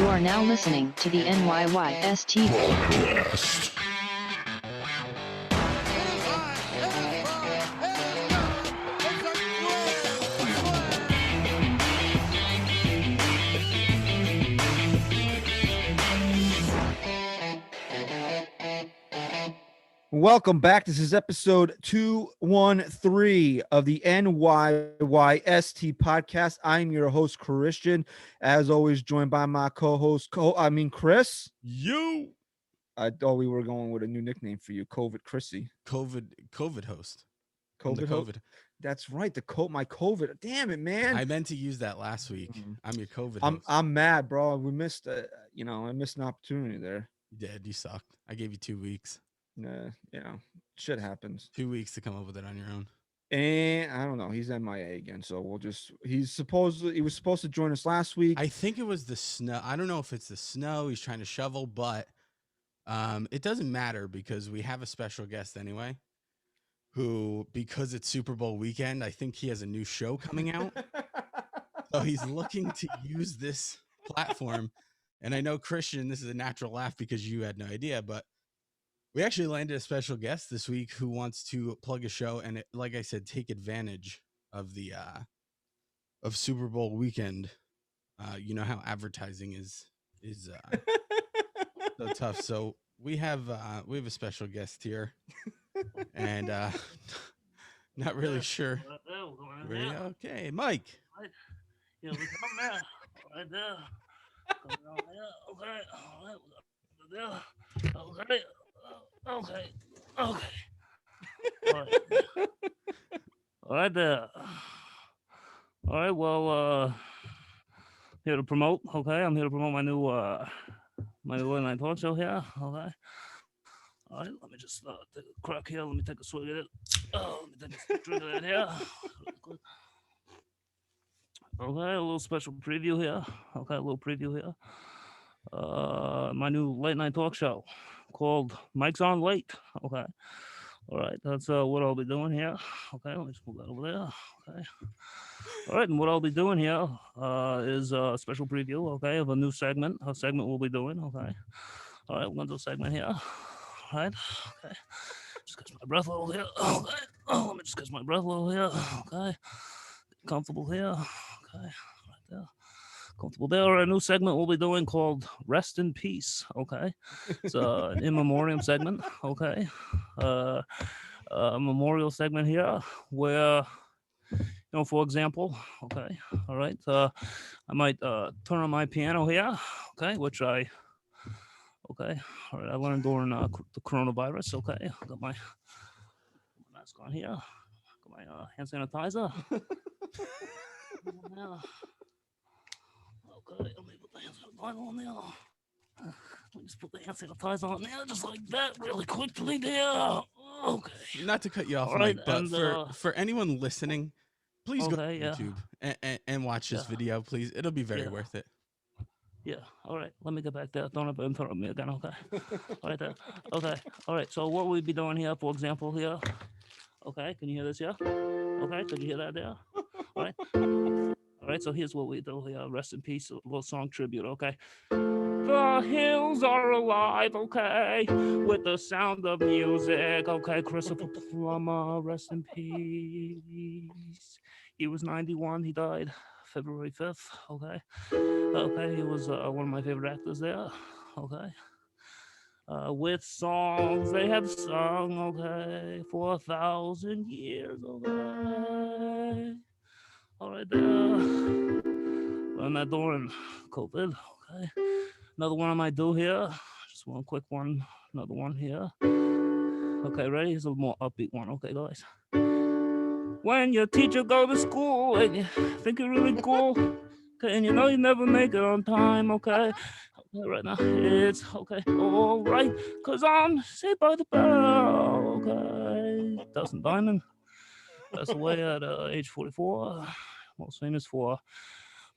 You are now listening to the NYYST podcast. Welcome back. This is episode 213 of the NYYST podcast. I'm your host, Christian, as always, joined by my co-host, Chris. You. I thought we were going with a new nickname for you, COVID Chrissy. COVID host. COVID host. That's right. My COVID. Damn it, man. I meant to use that last week. I'm your COVID host. I'm mad, bro. We missed I missed an opportunity there. You did. You sucked. I gave you 2 weeks. Shit happens. 2 weeks to come up with it on your own. And I don't know. He's MIA again, so he was supposed to join us last week. I think it was the snow. I don't know if it's the snow he's trying to shovel, but it doesn't matter because we have a special guest anyway. Who, because it's Super Bowl weekend, I think he has a new show coming out. So he's looking to use this platform. And I know, Christian, this is a natural laugh because you had no idea, but we actually landed a special guest this week who wants to plug a show and, like I said, take advantage of the of Super Bowl weekend. You know how advertising is so tough. So we have a special guest here, and not really sure. Okay, Mike. Yeah, we come there, right there. Come down there. Okay, all right, there. Okay. Okay. All right there. All right. Well, here to promote. Okay, I'm here to promote my new late night talk show here. Okay. All right. Let me just take a crack here. Let me take a swig of it. Oh, let me take a drink of that here. Okay, a little special preview here. Okay, a little preview here. My new late night talk show called Mike's on Late. Okay. All right. That's what I'll be doing here. Okay. Let me just move that over there. Okay. All right. And what I'll be doing here is a special preview, okay, of a new segment. A segment we'll be doing. Okay. All right. We're going to do a segment here. All right. Okay. Just catch my breath a little here. Okay. Oh, let me just catch my breath a little here. Okay. Comfortable here. Okay. Right there. Comfortable there. A new segment we'll be doing called Rest in Peace. Okay. It's an in memoriam segment. Okay. A memorial segment here where, for example, okay. All right. I might turn on my piano here. Okay. Which okay. All right. I learned during the coronavirus. Okay. I got my mask on here. Got my hand sanitizer. Okay, let me put the hand sanitizer on there. Let me just put the hand sanitizer on there, just like that, really quickly there. Okay. Not to cut you off, right, Mike, but for anyone listening, please go to YouTube and watch this video, please. It'll be very worth it. Yeah. All right. Let me get back there. Don't ever interrupt me again. Okay. All right there. Okay. All right. So what we'll be doing here, for example, here. Okay. Can you hear this here? Okay. Can you hear that there? All right. All right, so here's what we do here. Rest in peace, a little song tribute, okay? The hills are alive, okay, with the sound of music, okay? Christopher Plummer, rest in peace. He was 91, he died February 5th, okay? Okay, he was one of my favorite actors there, okay? With songs they have sung, okay, for 1,000 years, okay? All right, there. Learned that during COVID. Okay. Another one I might do here. Just one quick one. Another one here. Okay, ready? Here's a more upbeat one. Okay, guys. When your teacher go to school and you think you're really cool, okay, and you know you never make it on time, okay? Okay, right now it's okay. All right, cause I'm Saved by the Bell. Okay, Dustin Diamond. That's away at age 44. Most famous for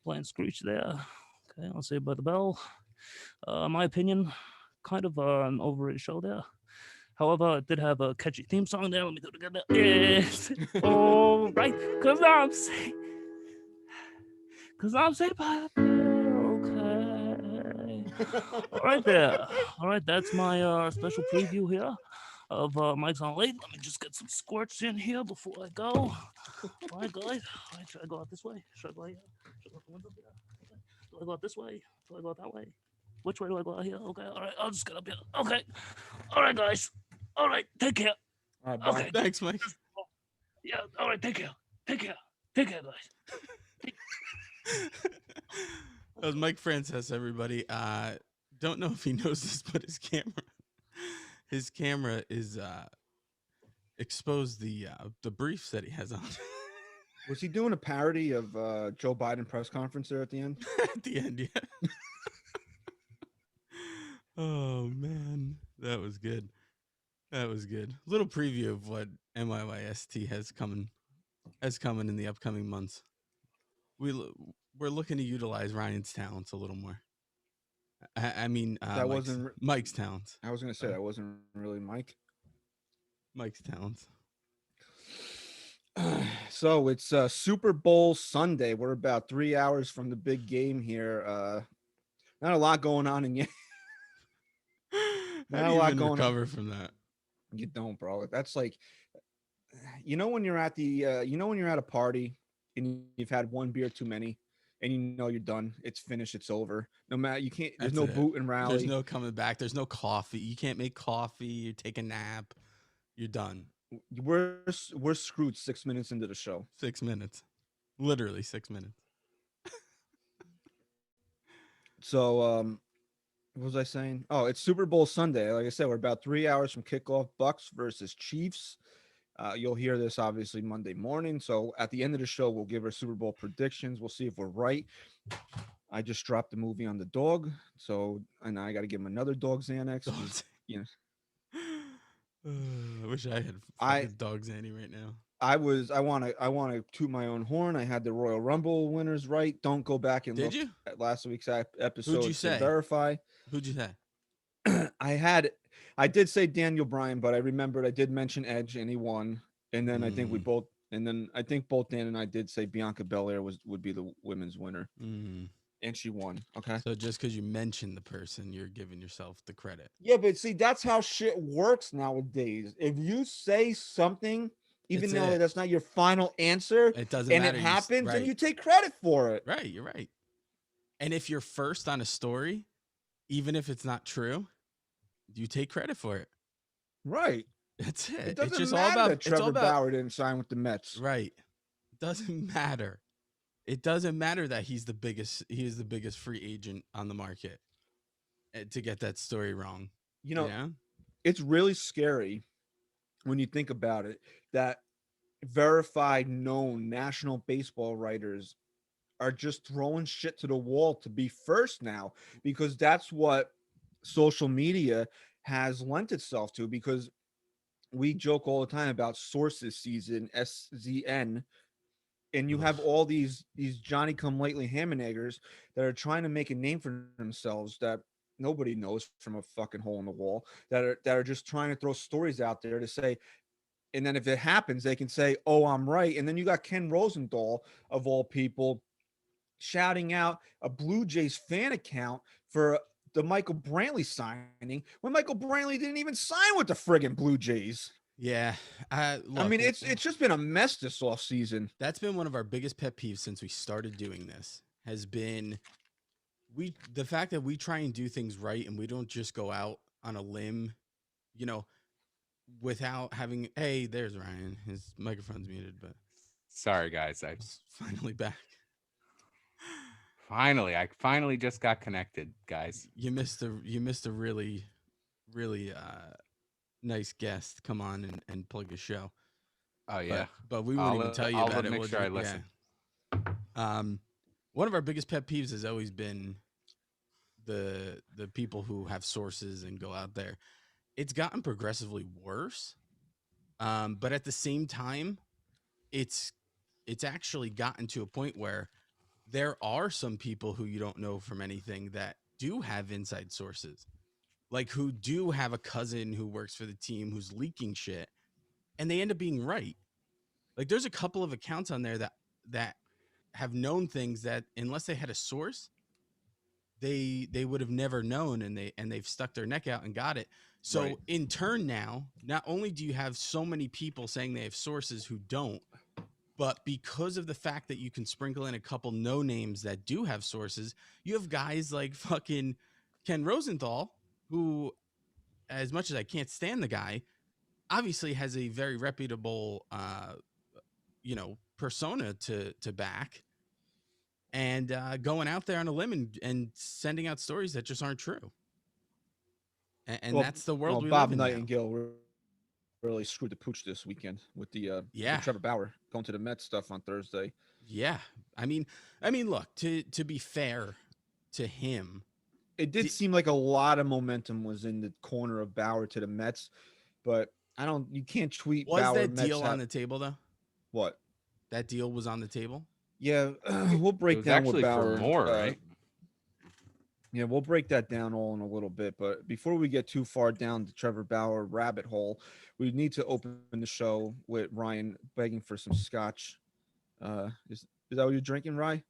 playing Screech there. Okay, I'll Saved by the Bell. My opinion, kind of an overrated show there. However, it did have a catchy theme song there. Let me do it together. It's all right, cause I'm saved by the Bell. Okay. All right there. All right, that's my special preview here of Mike's on Late. Let me just get some squirts in here before I go. All right, guys. All right, should I go out this way? Should I go out here? Should I go out the window here? Okay. Do I go out this way? Do I go out that way? Which way do I go out here? Okay, all right, I'll just get up here. Okay. All right, guys. All right, take care. All right, bye. Okay. Thanks, Mike. Yeah, all right, take care. Take care. Take care, guys. That was Mike Frances, everybody. Don't know if he knows this, but his camera is exposed the briefs that he has on Was he doing a parody of Joe Biden press conference there at the end? at the end. Yeah. Oh man, that was good. That was good. Little preview of what NYYST has coming in the upcoming months. We're looking to utilize Ryan's talents a little more. I mean, That wasn't Mike's talents. I was gonna say that wasn't really Mike. Mike's talents. So it's Super Bowl Sunday. We're about 3 hours from the big game here. Not a lot going on in yet. How do you even recover from that? You don't, bro. That's like, when you're at the, when you're at a party and you've had one beer too many, and you're done. It's finished. It's over. No matter you can't. There's That's no it. boot and rally. There's no coming back. There's no coffee. You can't make coffee. You take a nap. You're done. We're screwed 6 minutes into the show. 6 minutes. Literally 6 minutes. So, what was I saying? Oh, it's Super Bowl Sunday. Like I said, we're about 3 hours from kickoff. Bucks versus Chiefs. You'll hear this obviously Monday morning. So at the end of the show, we'll give our Super Bowl predictions. We'll see if we're right. I just dropped the movie on the dog. So, and I got to give him another dog Xanax. You know, I wish I had dog Zanny right now. I want to toot my own horn. I had the Royal Rumble winners right. Don't go back and look at last week's episode. Who'd you say? Verify. Who'd you say? I did say Daniel Bryan, but I remembered I did mention Edge and he won. And then I think I think both Dan and I did say Bianca Belair would be the women's winner. And she won. Okay. So just because you mentioned the person, you're giving yourself the credit. Yeah, but see, that's how shit works nowadays. If you say something, even though that's not your final answer, it doesn't and matter. It happens, right. and you take credit for it. Right, you're right. And if you're first on a story, even if it's not true, you take credit for it. Right. That's it. It doesn't it's just matter all about that Trevor Bauer didn't sign with the Mets. Right. It doesn't matter. It doesn't matter that he is the biggest free agent on the market to get that story wrong. It's really scary when you think about it that verified, known national baseball writers are just throwing shit to the wall to be first now, because that's what social media has lent itself to, because we joke all the time about sources season, SZN, and you have all these Johnny come lately ham and eggers that are trying to make a name for themselves that nobody knows from a fucking hole in the wall, that are just trying to throw stories out there to say, and then if it happens, they can say, "Oh, I'm right." And then you got Ken Rosenthal of all people shouting out a Blue Jays fan account for the Michael Brantley signing when Michael Brantley didn't even sign with the friggin' Blue Jays. Yeah. Look, I mean, it's just been a mess this offseason. That's been one of our biggest pet peeves since we started doing this, has been the fact that we try and do things right and we don't just go out on a limb, without having, hey, there's Ryan. His microphone's muted, but sorry guys, I'm finally back. I finally just got connected, guys. You missed a really, really nice guest come on and plug the show. Oh yeah, but we wouldn't even tell you about it. Make sure I listen. Yeah. One of our biggest pet peeves has always been the people who have sources and go out there. It's gotten progressively worse, but at the same time, it's actually gotten to a point where there are some people who you don't know from anything that do have inside sources, like who do have a cousin who works for the team who's leaking shit, and they end up being right. Like there's a couple of accounts on there that have known things that unless they had a source, they would have never known, and they've stuck their neck out and got it. So Right. in turn, now not only do you have so many people saying they have sources who don't, but because of the fact that you can sprinkle in a couple no names that do have sources, you have guys like fucking Ken Rosenthal, who, as much as I can't stand the guy, obviously has a very reputable persona to back, and going out there on a limb and sending out stories that just aren't true. And that's the world we Bob live in now. Nightingale really screwed the pooch this weekend with the Yeah. Trevor Bauer going to the Mets stuff on Thursday. Yeah. I mean, look, to be fair to him, It did seem like a lot of momentum was in the corner of Bauer to the Mets, but you can't tweet was Bauer that Mets deal on the table though? what? That deal was on the table? Yeah, we'll It break was down what actually Bauer for more, right? Yeah, we'll break that down all in a little bit. But before we get too far down the Trevor Bauer rabbit hole, we need to open the show with Ryan begging for some scotch. Is that what you're drinking, Ryan?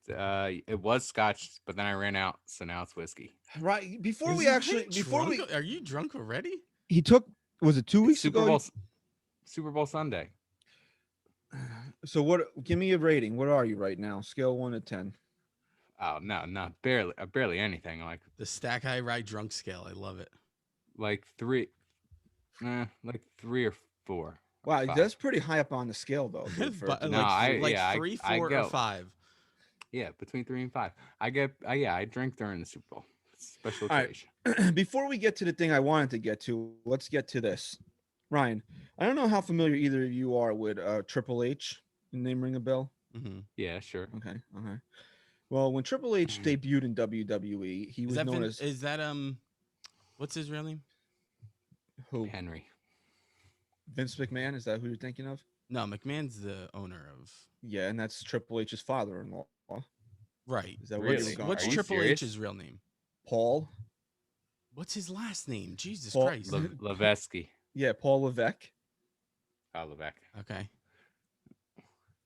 It was scotch, but then I ran out, so now it's whiskey. Right. Are you drunk already? He took, was it 2 It's weeks Super ago? Bowl, Super Bowl Sunday. So give me a rating. What are you right now? Scale 1 to 10. Oh no, barely anything. The Stack High Rye drunk scale. I love it. Like 3, like 3 or 4. Wow, 5. that's pretty high up on the scale though. dude, for it But to- No, I- 3, I 4, or go- 5. Yeah, between 3 and 5. I drink during the Super Bowl. It's a special All right. occasion. Before we get to the thing I wanted to get to, let's get to this. Ryan, I don't know how familiar either of you are with Triple H. Name ring a bell? Mm-hmm. Yeah, sure. Okay. Well, when Triple H debuted in WWE, he was known as Is that what's his real name? who? Henry. Vince McMahon? Is that who you're thinking of? No, McMahon's the owner of. Yeah, and that's Triple H's father-in-law. Right. Is that what Really? you're going? What's Are you Triple serious? H's real name? Paul? What's his last name? Jesus Paul- Christ. Levesque. Yeah, Paul Levesque. Oh, Levesque. Okay.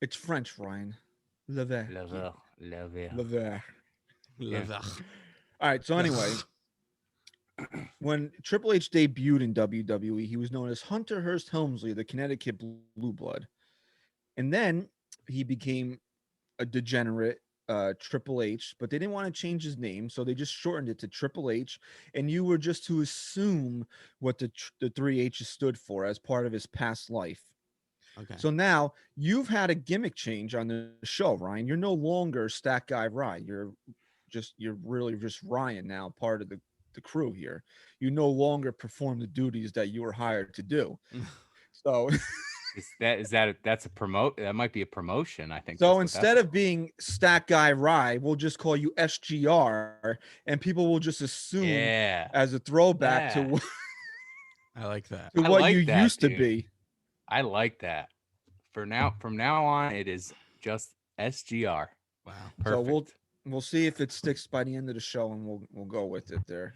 It's French, Ryan. Levesque. Levesque. Levesque. Yeah. Levesque. All right. So anyway, when Triple H debuted in WWE, he was known as Hunter Hearst Helmsley, the Connecticut Blue Blood, and then he became a degenerate Triple H. But they didn't want to change his name, so they just shortened it to Triple H. And you were just to assume what the 3 H's stood for as part of his past life. Okay. So now you've had a gimmick change on the show, Ryan. You're no longer Stat Guy Ryan. You're really just Ryan now, part of the crew here. You no longer perform the duties that you were hired to do. So That's a promote. That might be a promotion. I think. so instead of being Stat Guy Rye, we'll just call you SGR, and people will just assume as a throwback to I like that. to I what like you that, used to dude. be. I like that. From now on, it is just SGR. Wow. Perfect. So we'll see if it sticks by the end of the show, and we'll go with it there.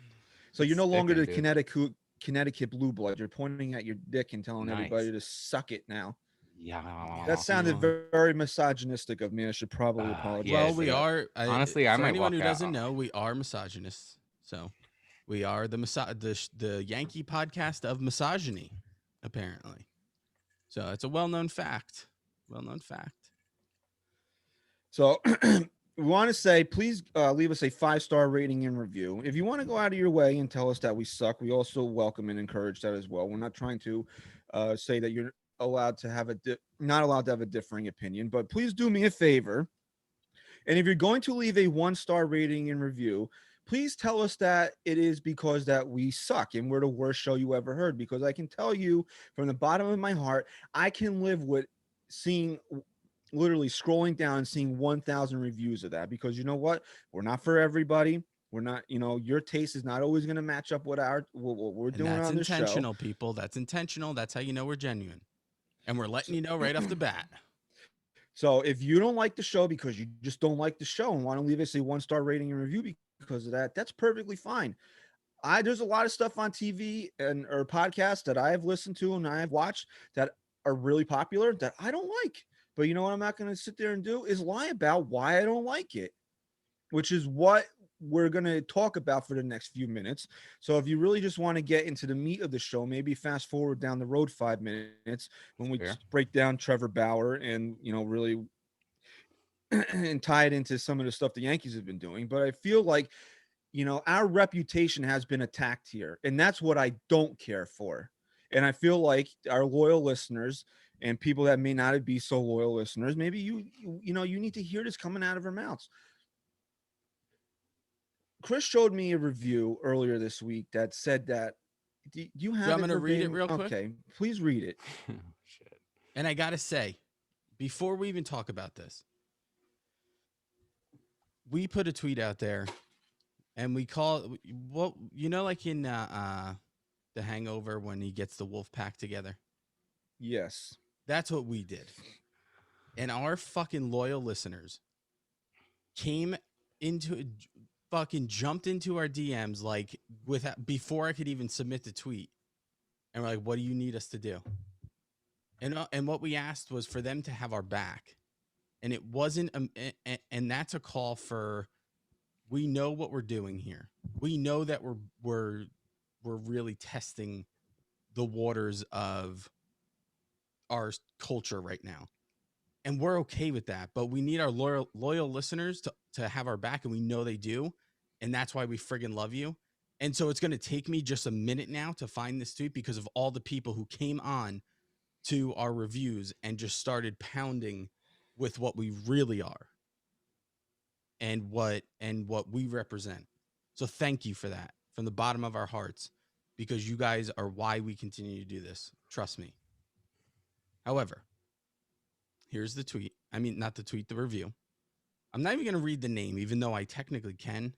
So you're no It's longer the sticking, dude. Connecticut Blue Blood. You're pointing at your dick and telling everybody Nice. to suck it now. Yeah. That sounded very misogynistic of me. I should probably apologize. yeah, Well, for we that. are. Honestly, I for might anyone who walk out doesn't on know, we are misogynists. So we are the Yankee podcast of misogyny, apparently. So it's a well-known fact. Well-known fact. So we want to say, please leave us a 5-star rating and review. If you want to go out of your way and tell us that we suck, we also welcome and encourage that as well. We're not trying to say that you're allowed to have not allowed to have a differing opinion, but please do me a favor. And if you're going to leave a 1-star rating and review, please tell us that it is because that we suck and we're the worst show you ever heard. Because I can tell you from the bottom of my heart, I can live with literally scrolling down and seeing 1,000 reviews of that, because you know what? We're not for everybody. We're not, your taste is not always going to match up with what we're doing That's on the show. intentional, people. That's intentional. That's how you know we're genuine. And we're letting you know right off the bat. So if you don't like the show because you just don't like the show and want to leave us a 1-star rating and review because of that, that's perfectly fine. There's a lot of stuff on TV or podcasts that I have listened to and I have watched that are really popular that I don't like. But you know what I'm not going to sit there and do is lie about why I don't like it. which is what we're going to talk about for the next few minutes. So if you really just want to get into the meat of the show, maybe fast forward down the road 5 minutes when we Fair. break down Trevor Bauer and, really and tie it into some of the stuff the Yankees have been doing. But I feel like, our reputation has been attacked here, and that's what I don't care for. And I feel like our loyal listeners and people that may not be so loyal listeners, maybe you need to hear this coming out of our mouths. Chris showed me a review earlier this week that said that. Do you have I'm going to read it verbatim? real quick. Okay, please read it. Shit. And I got to say, before we even talk about this, we put a tweet out there and we call what, like in The Hangover when he gets the wolf pack together. Yes. That's what we did. And our fucking loyal listeners came into fucking jumped into our DMs like before I could even submit the tweet. And we're like, what do you need us to do? And what we asked was for them to have our back. And it wasn't and that's a call for, we know what we're doing here. We know that we're really testing the waters of our culture right now. And we're okay with that, but we need our loyal listeners to have our back, and we know they do. And that's why we friggin' love you. And so it's going to take me just a minute now to find this tweet because of all the people who came on to our reviews and just started pounding with what we really are and what we represent. So thank you for that from the bottom of our hearts, because you guys are why we continue to do this. Trust me. However, here's the tweet. I mean, not the tweet, the review. I'm not even going to read the name, even though I technically can.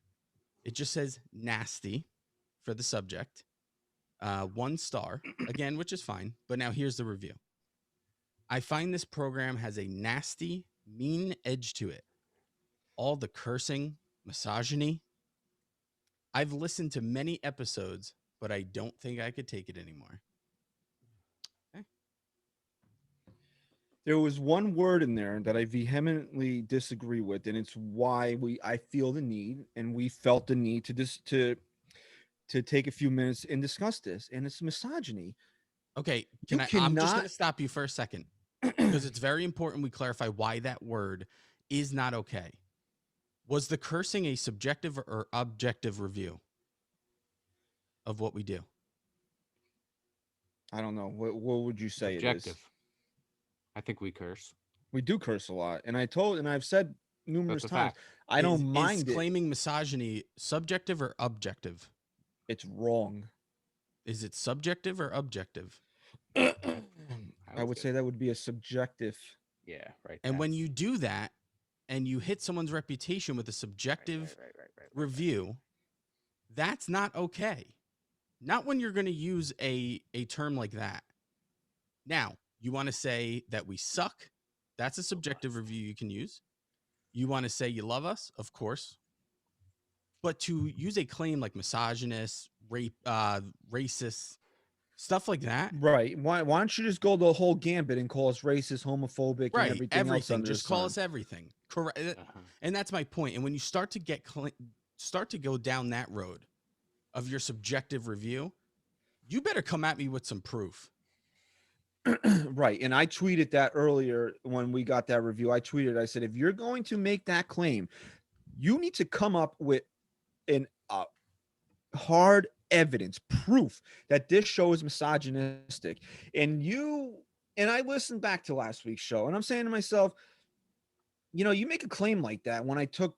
It just says nasty for the subject. 1 star, again, which is fine. But now here's the review. I find this program has a nasty, mean edge to it. All the cursing, misogyny. I've listened to many episodes, but I don't think I could take it anymore. There was one word in there that I vehemently disagree with, and it's why I feel the need, and we felt the need to take a few minutes and discuss this, and it's misogyny. Okay, You I'm just cannot- going to stop you for a second because it's very important we clarify why that word is not okay. Was the cursing a subjective or objective review of what we do? I don't know. What would you say it Objective. is? I think we curse. We do curse a lot, and I've said numerous That's a times, fact. I don't mind is it. claiming misogyny subjective or objective? It's wrong. Is it subjective or objective? I would say that would be a subjective. Yeah, right. And when you do that and you hit someone's reputation with a subjective review, that's not okay. Not when you're going to use a term like that. Now, you want to say that we suck? That's a subjective review you can use. You want to say you love us? Of course. But to use a claim like misogynist, racist, stuff like that. Right. Why don't you just go the whole gambit and call us racist, homophobic, Right. and everything else under Just the call sun? us everything. Correct. And that's my point. And when you start to go down that road of your subjective review, you better come at me with some proof. Right. And I tweeted that earlier when we got that review. I said, if you're going to make that claim, you need to come up with an hard evidence, proof that this show is misogynistic. And I listened back to last week's show, and I'm saying to myself, you make a claim like that when I took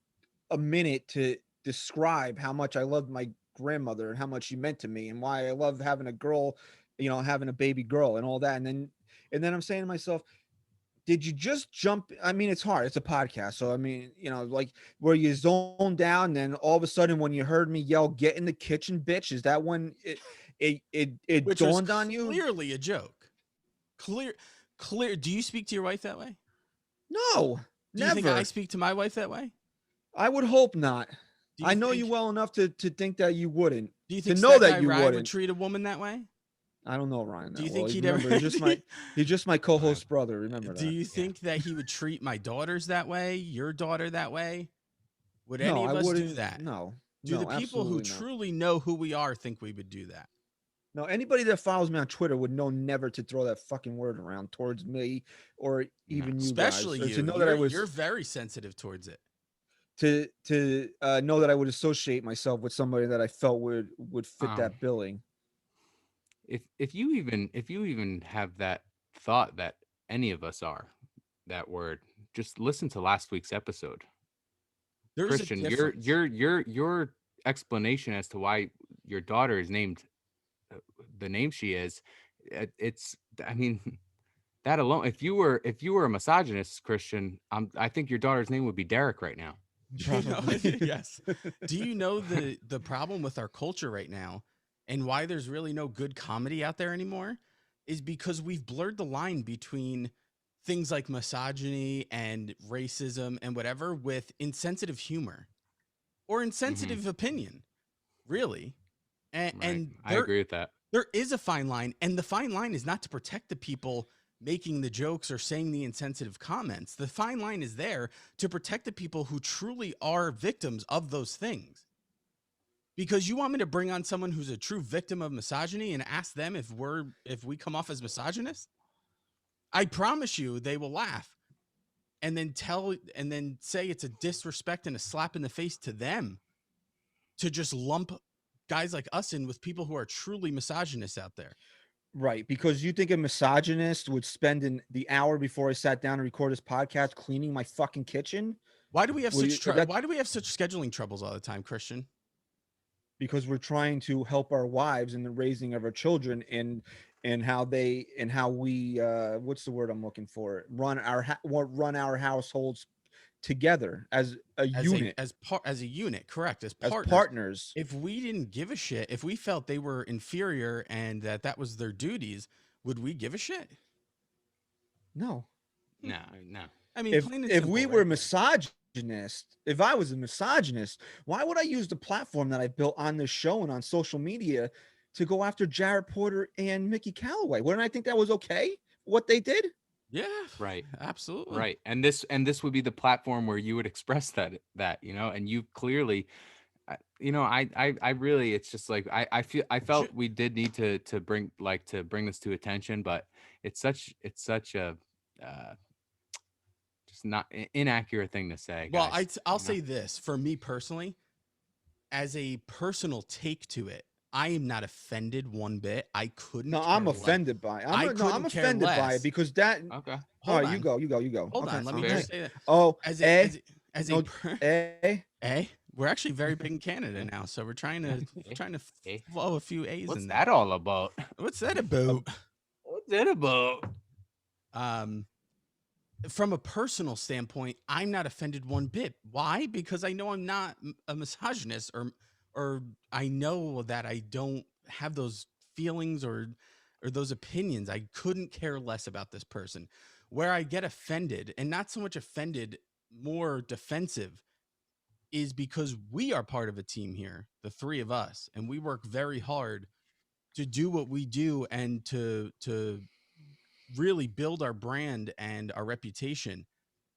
a minute to describe how much I loved my grandmother and how much she meant to me and why I love having a girl, having a baby girl and all that. And then I'm saying to myself, did you just jump? I mean, it's hard. It's a podcast. So, I mean, like where you zone down, then all of a sudden when you heard me yell, get in the kitchen, bitch, is that when it Which dawned was on you? Clearly a joke. Clear. Do you speak to your wife that way? No, Do you never. think I speak to my wife that way? I would hope not. Do you I know think- you well enough to think that you wouldn't. Do you think to know that that you Ryan would wouldn't. treat a woman that way? I don't know Ryan. Do you that think well. he'd Remember, ever? he's just my co-host brother. Remember that. Do you think that he would treat my daughters that way? Your daughter that way? Would No, any I of us do wouldn't. that? No, Do the no, people who absolutely not. truly know who we are think we would do that? No, anybody that follows me on Twitter would know never to throw that fucking word around towards me or No. even you Especially guys, or to you. know that I You're was very sensitive towards it. to know that I would associate myself with somebody that I felt would fit Um, that billing. if you even have that thought that any of us are that word, just listen to last week's episode. There's Christian, a difference. your explanation as to why your daughter is named the name she is, it's, I mean, that alone, if you were a misogynist, Christian, I think your daughter's name would be Derek right now. Do you know, Probably. yes. Do you know the problem with our culture right now and why there's really no good comedy out there anymore is because we've blurred the line between things like misogyny and racism and whatever with insensitive humor or insensitive opinion, really. And, Right. and I agree with that. there is a fine line, and the fine line is not to protect the people making the jokes or saying the insensitive comments. The fine line is there to protect the people who truly are victims of those things. Because you want me to bring on someone who's a true victim of misogyny and ask them if we come off as misogynist? I promise you they will laugh and then say it's a disrespect and a slap in the face to them to just lump guys like us in with people who are truly misogynists out there. Right, because you think a misogynist would spend the hour before I sat down to record this podcast cleaning my fucking kitchen? Why do we have Well, why do we have such scheduling troubles all the time, Christian? because we're trying to help our wives in the raising of our children and how we what's the word I'm looking for, run our households together as a unit, As a unit, correct, as as partners. partners. If we didn't give a shit, if we felt they were inferior and that was their duties, would we give a shit? No, No. I mean, if plain and if simple, we right? were misogynist, if I was a misogynist, why would I use the platform that I built on this show and on social media to go after Jared Porter and Mickey Callaway? Wouldn't I think that was okay? What they did? Yeah, Right. absolutely. Right. And this would be the platform where you would express that, and you clearly, I really, it's just like, I felt we did need to bring this to attention, but it's such a, just not inaccurate thing to say, Well, guys. I'll say this for me personally, as a personal take to it, I am not offended one bit. I couldn't. No, care I'm less. offended by it. I I'm couldn't care offended by less. it because that. Okay. All Hold right, on. you go. Hold Okay, on. Let me okay. just say that. Oh, As no, a eh? we're actually very big in Canada now, so we're trying to flow a few A's What's in that there. all about? What's that about? What's that about? From a personal standpoint, I'm not offended one bit. Why? Because I know I'm not a misogynist, or I know that I don't have those feelings or those opinions. I couldn't care less about this person. Where I get offended, and not so much offended, more defensive, is because we are part of a team here, the three of us, and we work very hard to do what we do and to really build our brand and our reputation.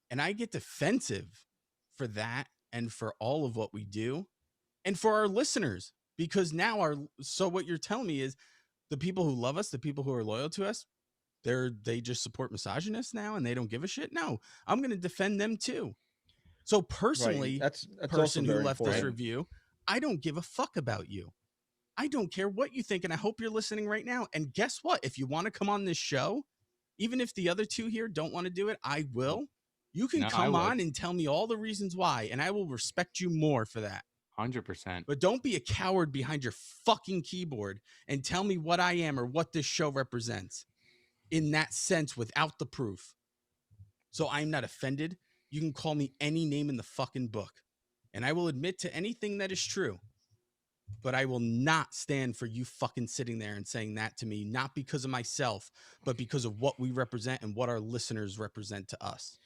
And I get defensive for that and for all of what we do and for our listeners, because now so what you're telling me is the people who love us, the people who are loyal to us, they just support misogynists now and they don't give a shit. No, I'm going to defend them too. So personally, Right. That's also person who very left this important. review, I don't give a fuck about you. I don't care what you think. And I hope you're listening right now. And guess what? If you want to come on this show, even if the other two here don't want to do it, I will. You can No, I come would. on and tell me all the reasons why, and I will respect you more for that. 100%. But don't be a coward behind your fucking keyboard and tell me what I am or what this show represents in that sense without the proof. So I'm not offended. You can call me any name in the fucking book, and I will admit to anything that is true. But I will not stand for you fucking sitting there and saying that to me, not because of myself, but because of what we represent and what our listeners represent to us.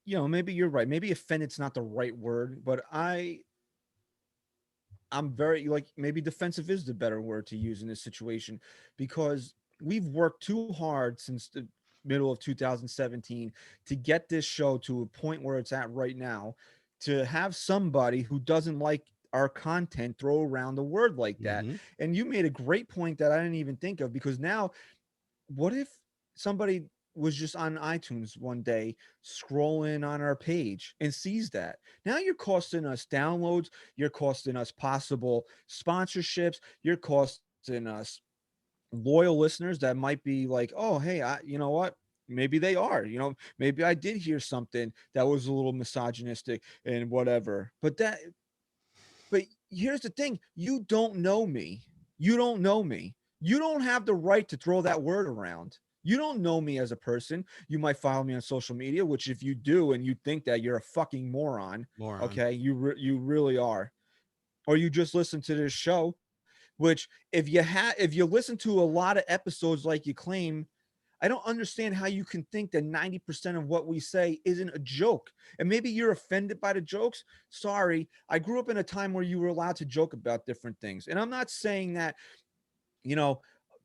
Maybe you're right. Maybe offended's not the right word, but I'm very, like, maybe defensive is the better word to use in this situation, because we've worked too hard since the middle of 2017 to get this show to a point where it's at right now. to have somebody who doesn't like our content throw around the word like that. Mhm. And you made a great point that I didn't even think of, because now what if somebody was just on iTunes one day scrolling on our page and sees that? Now you're costing us downloads, you're costing us possible sponsorships, you're costing us loyal listeners that might be like, oh, hey, you know what? Maybe they are, maybe I did hear something that was a little misogynistic and whatever. But here's the thing, you don't know me. You don't know me. You don't have the right to throw that word around. You don't know me as a person. You might follow me on social media, which if you do and you think that, you're a fucking moron. Moron. Okay, you really are. Or you just listen to this show, which if you listen to a lot of episodes like you claim, I don't understand how you can think that 90% of what we say isn't a joke. And maybe you're offended by the jokes. Sorry. I grew up in a time where you were allowed to joke about different things. And I'm not saying that,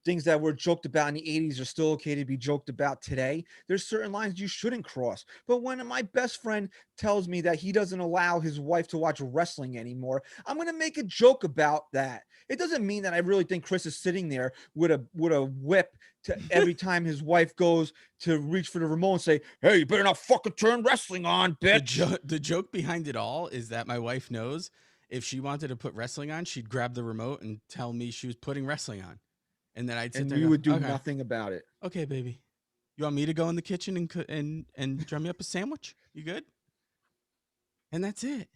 things that were joked about in the 80s are still okay to be joked about today. There's certain lines you shouldn't cross. But when my best friend tells me that he doesn't allow his wife to watch wrestling anymore, I'm going to make a joke about that. It doesn't mean that I really think Chris is sitting there with a whip to every time his wife goes to reach for the remote and say, "Hey, you better not fucking turn wrestling on, bitch." The joke behind it all is that my wife knows if she wanted to put wrestling on, she'd grab the remote and tell me she was putting wrestling on. And then I'd sit And there you and would do go, okay, nothing about it. okay, baby. You want me to go in the kitchen and drum me up a sandwich? You good? And that's it.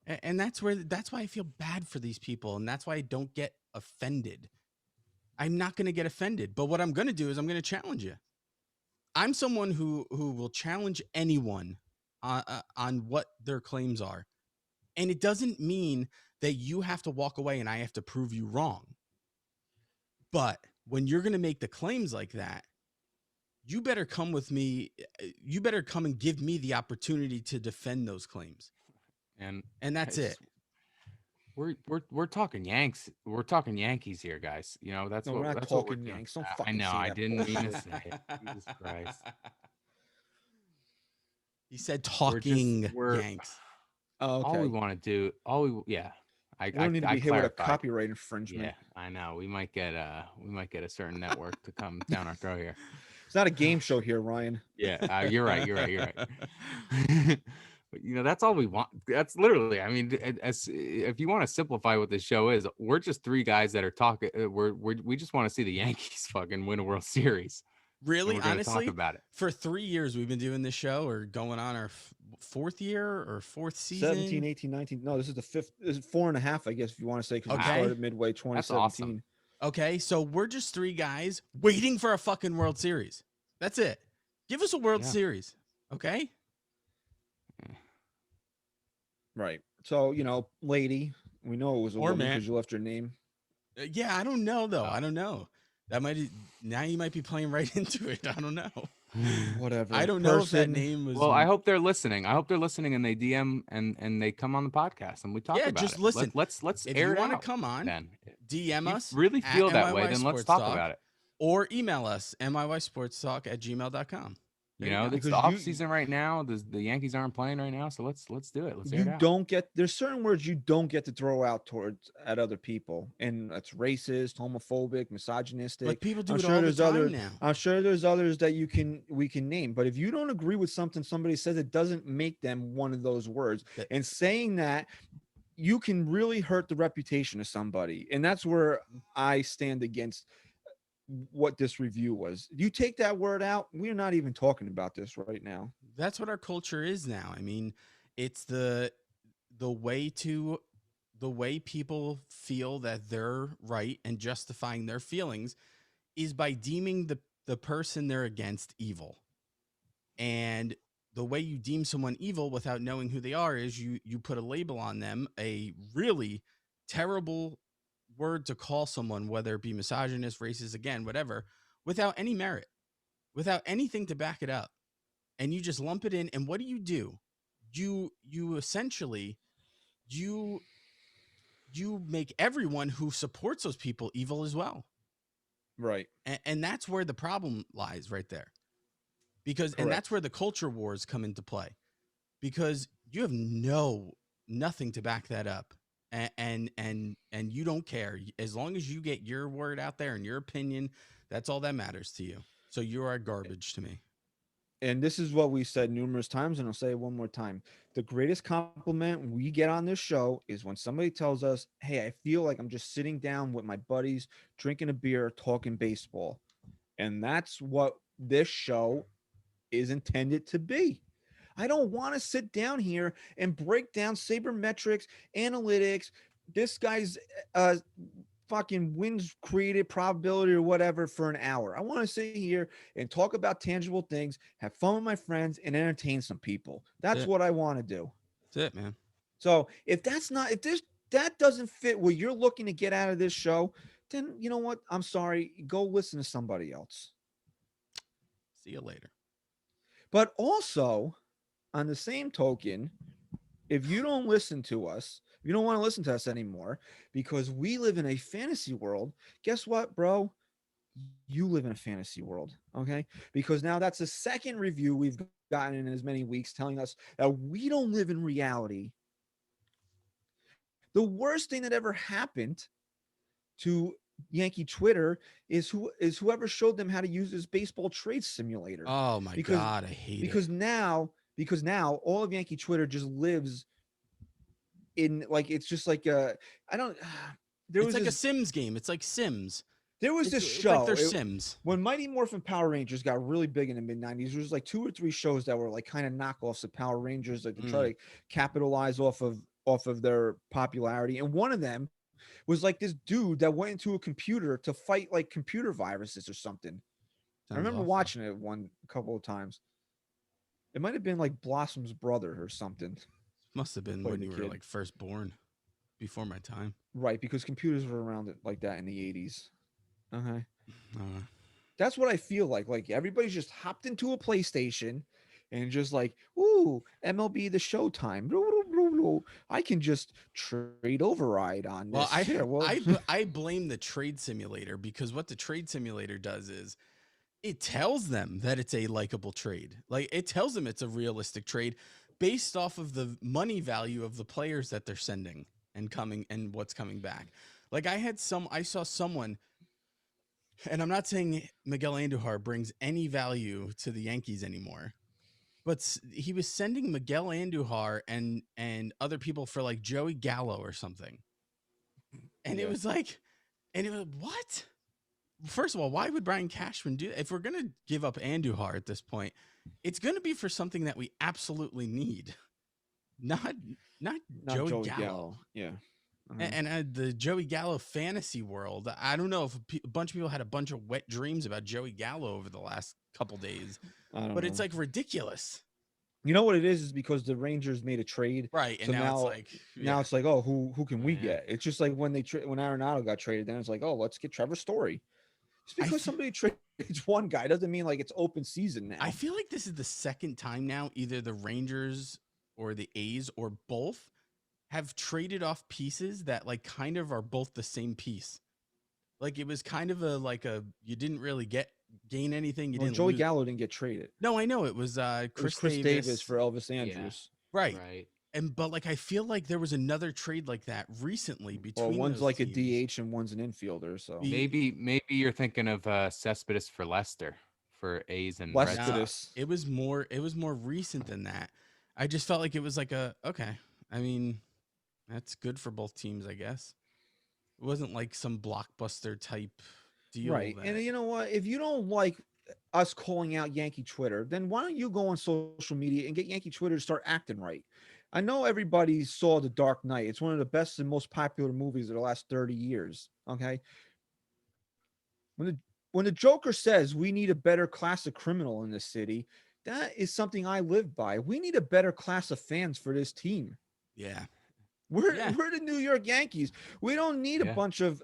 And that's why I feel bad for these people. And that's why I don't get offended. I'm not going to get offended. But what I'm going to do is I'm going to challenge you. I'm someone who will challenge anyone on what their claims are. And it doesn't mean that you have to walk away and I have to prove you wrong. But when you're going to make the claims like that, you better come with me. You better come and give me the opportunity to defend those claims. And that's it's- it. We're talking Yanks. We're talking Yankees here, guys. That's No, what we're not that's what we're talking doing. Yanks. Don't I fucking know. say I that didn't mean to bullshit. say it. Jesus Christ. He said We're just talking we're Yanks. Oh, all we okay. want to do. Yeah. We don't need to I be hit with a clarified. copyright infringement. Yeah, I know. We might get a certain network to come down our throat here. It's not a game show here, Ryan. Yeah, you're right. But that's all we want. That's literally. I mean, as if you want to simplify what this show is, we're just three guys that are talking. We just want to see the Yankees fucking win a World Series. And Really, we're gonna honestly, talk about it. for 3 years we've been doing this show, or going on our fourth year or fourth season. 17, 18, 19. No, this is the fifth. This is 4.5, I guess, if you want to say, because we Okay. started midway 2017. That's awesome. Okay, so we're just three guys waiting for a fucking World Series. That's it. Give us a World Yeah. Series, okay? Right. So, lady, we know it was a Or woman man. because you left your name. Yeah, I don't know though. Oh. I don't know. Now you might be playing right into it. I don't know. Whatever. I don't know if that name was. Well, I hope they're listening. I hope they're listening and they DM and they come on the podcast and we talk about just it. listen. Let's if air you it want to out. come on, Then DM you us. really at feel that way, NYY then let's Sports talk Talk, about it. or email us nysportstalk@gmail.com. It's the off season right now. The Yankees aren't playing right now, so let's do it. Let's air it out. There's certain words you don't get to throw out at other people, and that's racist, homophobic, misogynistic. But people do I'm it sure all the there's time now. I'm sure there's others that we can name. But if you don't agree with something somebody says, it doesn't make them one of those words. And saying that, you can really hurt the reputation of somebody, and that's where I stand against what this review was. You take that word out, we're not even talking about this right now. That's what our culture is now. I mean, it's the way people feel that they're right and justifying their feelings is by deeming the person they're against evil. And the way you deem someone evil without knowing who they are is you put a label on them, a really terrible word to call someone, whether it be misogynist, racist, again, whatever, without any merit, without anything to back it up. And you just lump it in. And what do? You essentially, you make everyone who supports those people evil as well. Right. And that's where the problem lies right there. And that's where the culture wars come into play, because you have nothing to back that up. And you don't care. As long as you get your word out there and your opinion, that's all that matters to you. So you are garbage to me. And this is what we said numerous times, and I'll say it one more time. The greatest compliment we get on this show is when somebody tells us, hey, I feel like I'm just sitting down with my buddies, drinking a beer, talking baseball. And that's what this show is intended to be. I don't want to sit down here and break down sabermetrics, analytics, this guy's fucking wins created probability or whatever for an hour. I want to sit here and talk about tangible things, have fun with my friends, and entertain some people. That's what I want to do. That's it, man. So if that doesn't fit what you're looking to get out of this show, then you know what? I'm sorry. Go listen to somebody else. See you later. But also, on the same token, if you don't listen to us, if you don't want to listen to us anymore because we live in a fantasy world, guess what, bro? You live in a fantasy world, okay? Because now that's the second review we've gotten in as many weeks telling us that we don't live in reality. The worst thing that ever happened to Yankee Twitter is whoever showed them how to use this baseball trade simulator. Oh my God, I hate because it. now all of Yankee Twitter just lives in like it's just like I don't It's like a Sims game. It's like Sims. There was this show. It's like they're Sims. When Mighty Morphin Power Rangers got really big in the mid-90s, there was like 2 or 3 shows that were like kind of knockoffs of Power Rangers, like to try to capitalize off of their popularity. And one of them was like this dude that went into a computer to fight like computer viruses or something. I remember watching it a couple of times. It might have been like Blossom's brother or something. Must have been when you were like first born, before my time. Right, because computers were around it like that in the 80s. That's what I feel like. Like everybody's just hopped into a PlayStation and just like, ooh, MLB the Showtime. I can just trade override on this. I blame the trade simulator because what the trade simulator does is it tells them that it's a likable trade. Like it tells them it's a realistic trade based off of the money value of the players that they're sending and coming and what's coming back. Like I saw someone, and I'm not saying Miguel Andujar brings any value to the Yankees anymore, but he was sending Miguel Andujar and other people for like Joey Gallo or something. And it was like, what? First of all, why would Brian Cashman do that? If we're going to give up Andujar at this point, it's going to be for something that we absolutely need. Not Joey Gallo. Yeah. And the Joey Gallo fantasy world, I don't know if a bunch of people had a bunch of wet dreams about Joey Gallo over the last couple days, but it's like ridiculous. You know what it is because the Rangers made a trade, right? And so now it's like, oh, who can we get? It's just like when when Arenado got traded, then it's like, oh, let's get Trevor Story. Just because somebody trades one guy doesn't mean like it's open season now. I feel like this is the second time now, either the Rangers or the A's or both have traded off pieces that like kind of are both the same piece. Like it was kind of you didn't really gain anything. Joey Gallo didn't get traded. No, I know it was Chris Davis for Elvis Andrus. Yeah. Right. But like I feel like there was another trade like that recently between one's like teams. A DH and one's an infielder. So maybe you're thinking of Cespedes for Leicester for A's and Red Sox. It was more recent than that. I just felt like it was like okay. I mean, that's good for both teams, I guess. It wasn't like some blockbuster type deal. Right. And you know what? If you don't like us calling out Yankee Twitter, then why don't you go on social media and get Yankee Twitter to start acting right? I know everybody saw The Dark Knight. It's one of the best and most popular movies of the last 30 years. Okay. When the Joker says we need a better class of criminal in this city, that is something I live by. We need a better class of fans for this team. Yeah. We're the New York Yankees. We don't need a bunch of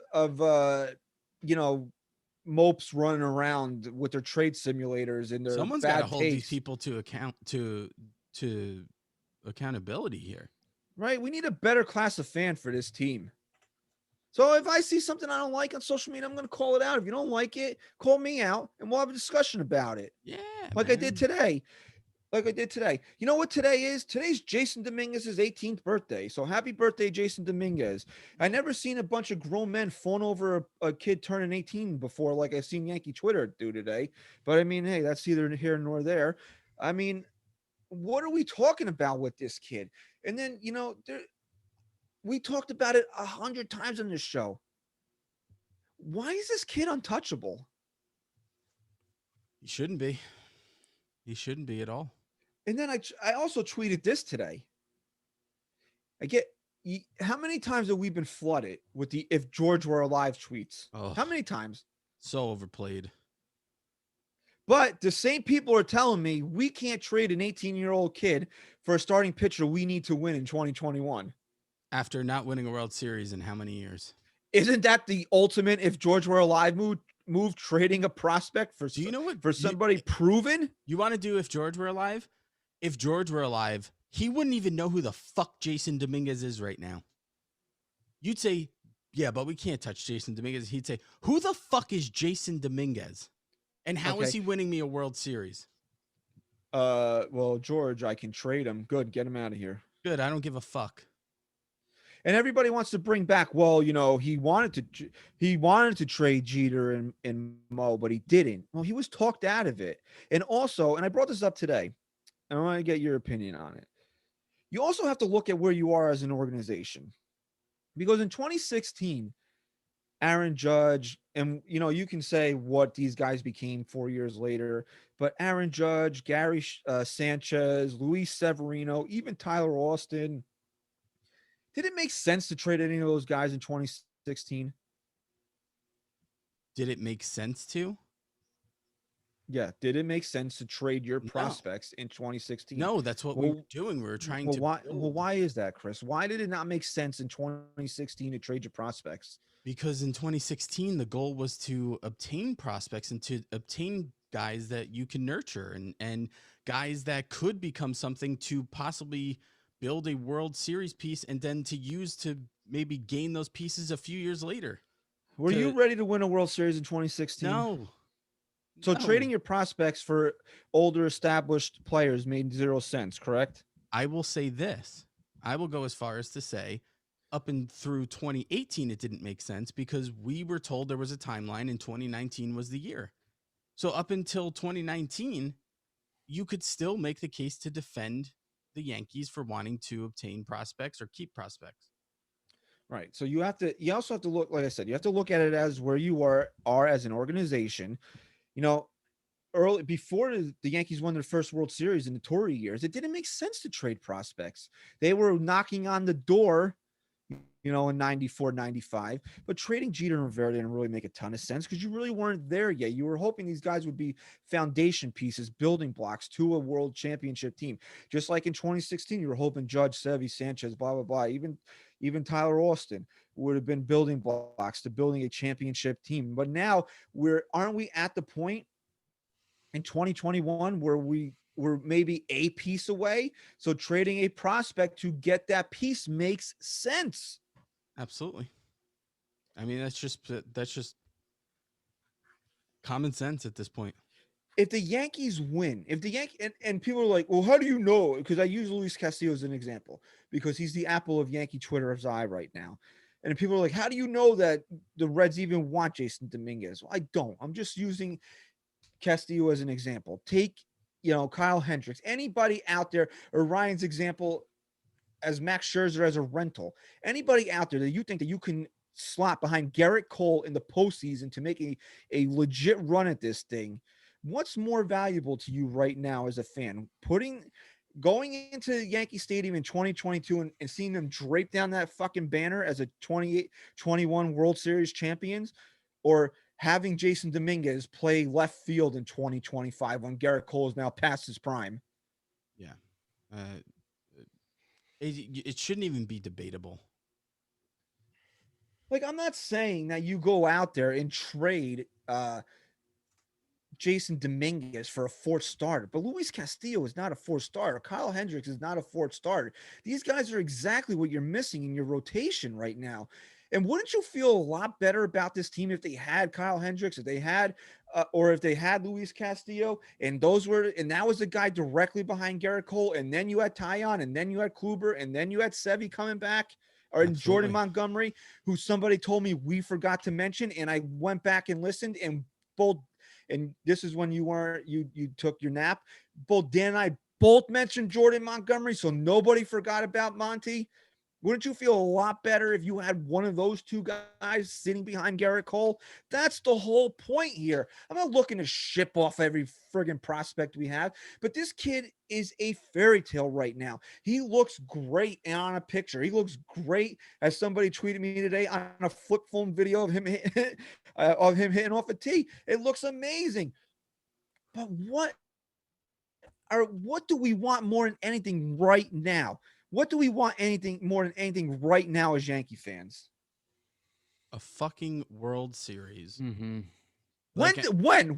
mopes running around with their trade simulators and their someone's got to hold these people to account to accountability here. Right. We need a better class of fan for this team. So if I see something I don't like on social media, I'm going to call it out. If you don't like it, call me out and we'll have a discussion about it. Yeah. Like I did today. like I did today. You know what today is? Today's Jason Dominguez's 18th birthday. So happy birthday, Jason Dominguez. I never seen a bunch of grown men fawn over a kid turning 18 before, like I've seen Yankee Twitter do today. But I mean, hey, that's neither here nor there. I mean, what are we talking about with this kid? And then, we talked about it 100 times on this show. Why is this kid untouchable? He shouldn't be. He shouldn't be at all. And then I also tweeted this today. I get how many times have we been flooded with the "if George were alive" tweets? Oh, How many times? so overplayed. But the same people are telling me we can't trade an 18-year-old kid for a starting pitcher we need to win in 2021. After not winning a World Series in how many years? Isn't that the ultimate "if George were alive" move, trading a prospect for Do you know what for somebody proven? you want to do if George were alive? If George were alive, he wouldn't even know who the fuck Jason Dominguez is right now. You'd say, yeah, but we can't touch Jason Dominguez. He'd say, who the fuck is Jason Dominguez? And how is Okay. he winning me a World Series? Well, George, I can trade him. Good, get him out of here. Good, I don't give a fuck. And everybody wants to bring back, well, he wanted to trade Jeter and Mo, but he didn't. Well, he was talked out of it. And also, and I brought this up today, and I want to get your opinion on it. You also have to look at where you are as an organization. Because in 2016, Aaron Judge, and you can say what these guys became 4 years later, but Aaron Judge, Gary Sanchez, Luis Severino, even Tyler Austin. Did it make sense to trade any of those guys in 2016? Did it make sense to? Yeah. Did it make sense to trade your No. prospects in 2016? No, that's what we Well, were doing. We were trying Well, to. why? build. Well, why is that, Chris? Why did it not make sense in 2016 to trade your prospects? Because in 2016, the goal was to obtain prospects and to obtain guys that you can nurture and guys that could become something to possibly build a World Series piece and then to use to maybe gain those pieces a few years later. Were you To- ready to win a World Series in 2016? No. So No. trading your prospects for older established players made zero sense, correct? I will say this. I will go as far as to say up and through 2018, it didn't make sense because we were told there was a timeline and 2019 was the year. So up until 2019, you could still make the case to defend the Yankees for wanting to obtain prospects or keep prospects. Right. So you also have to look, like I said, you have to look at it as where you are as an organization. Early before the Yankees won their first World Series in the Torrey years, it didn't make sense to trade prospects. They were knocking on the door, in 94, 95, but trading Jeter and Rivera didn't really make a ton of sense because you really weren't there yet. You were hoping these guys would be foundation pieces, building blocks to a world championship team. Just like in 2016, you were hoping Judge, Sevy, Sanchez, blah, blah, blah, even Tyler Austin would have been building blocks to building a championship team. But now aren't we at the point in 2021 where we're maybe a piece away? So trading a prospect to get that piece makes sense. Absolutely. I mean, that's just common sense at this point. If the Yankees win, and people are like, well, how do you know? Because I use Luis Castillo as an example because he's the apple of Yankee Twitter's eye right now. And people are like, how do you know that the Reds even want Jason Dominguez? Well, I don't. I'm just using Castillo as an example. Take, Kyle Hendricks, anybody out there, or Ryan's example as Max Scherzer as a rental. Anybody out there that you think that you can slot behind Garrett Cole in the postseason to make a legit run at this thing, what's more valuable to you right now as a fan? Going into Yankee Stadium in 2022 and seeing them drape down that fucking banner as a 28-21 World Series champions, or having Jason Dominguez play left field in 2025 when Garrett Cole is now past his prime? Yeah. It shouldn't even be debatable. Like, I'm not saying that you go out there and trade Jason Dominguez for a fourth starter, but Luis Castillo is not a fourth starter. Kyle Hendricks is not a fourth starter. These guys are exactly what you're missing in your rotation right now. And wouldn't you feel a lot better about this team if they had Kyle Hendricks, if they had or if they had Luis Castillo, and that was the guy directly behind Garrett Cole, and then you had Tyon, and then you had Kluber, and then you had Sevy coming back, or Jordan Absolutely. Montgomery, who somebody told me we forgot to mention, and I went back and listened, and both, and this is when you took your nap. Both Dan and I both mentioned Jordan Montgomery, so nobody forgot about Monty. Wouldn't you feel a lot better if you had one of those two guys sitting behind Garrett Cole? That's the whole point here. I'm not looking to ship off every friggin' prospect we have, but this kid is a fairy tale right now. He looks great on a picture. He looks great, as somebody tweeted me today, on a flip phone video of him hitting off a tee. It looks amazing. But what do we want more than anything right now? What do we want more than anything right now as Yankee fans? A fucking World Series. Mm-hmm. Like When,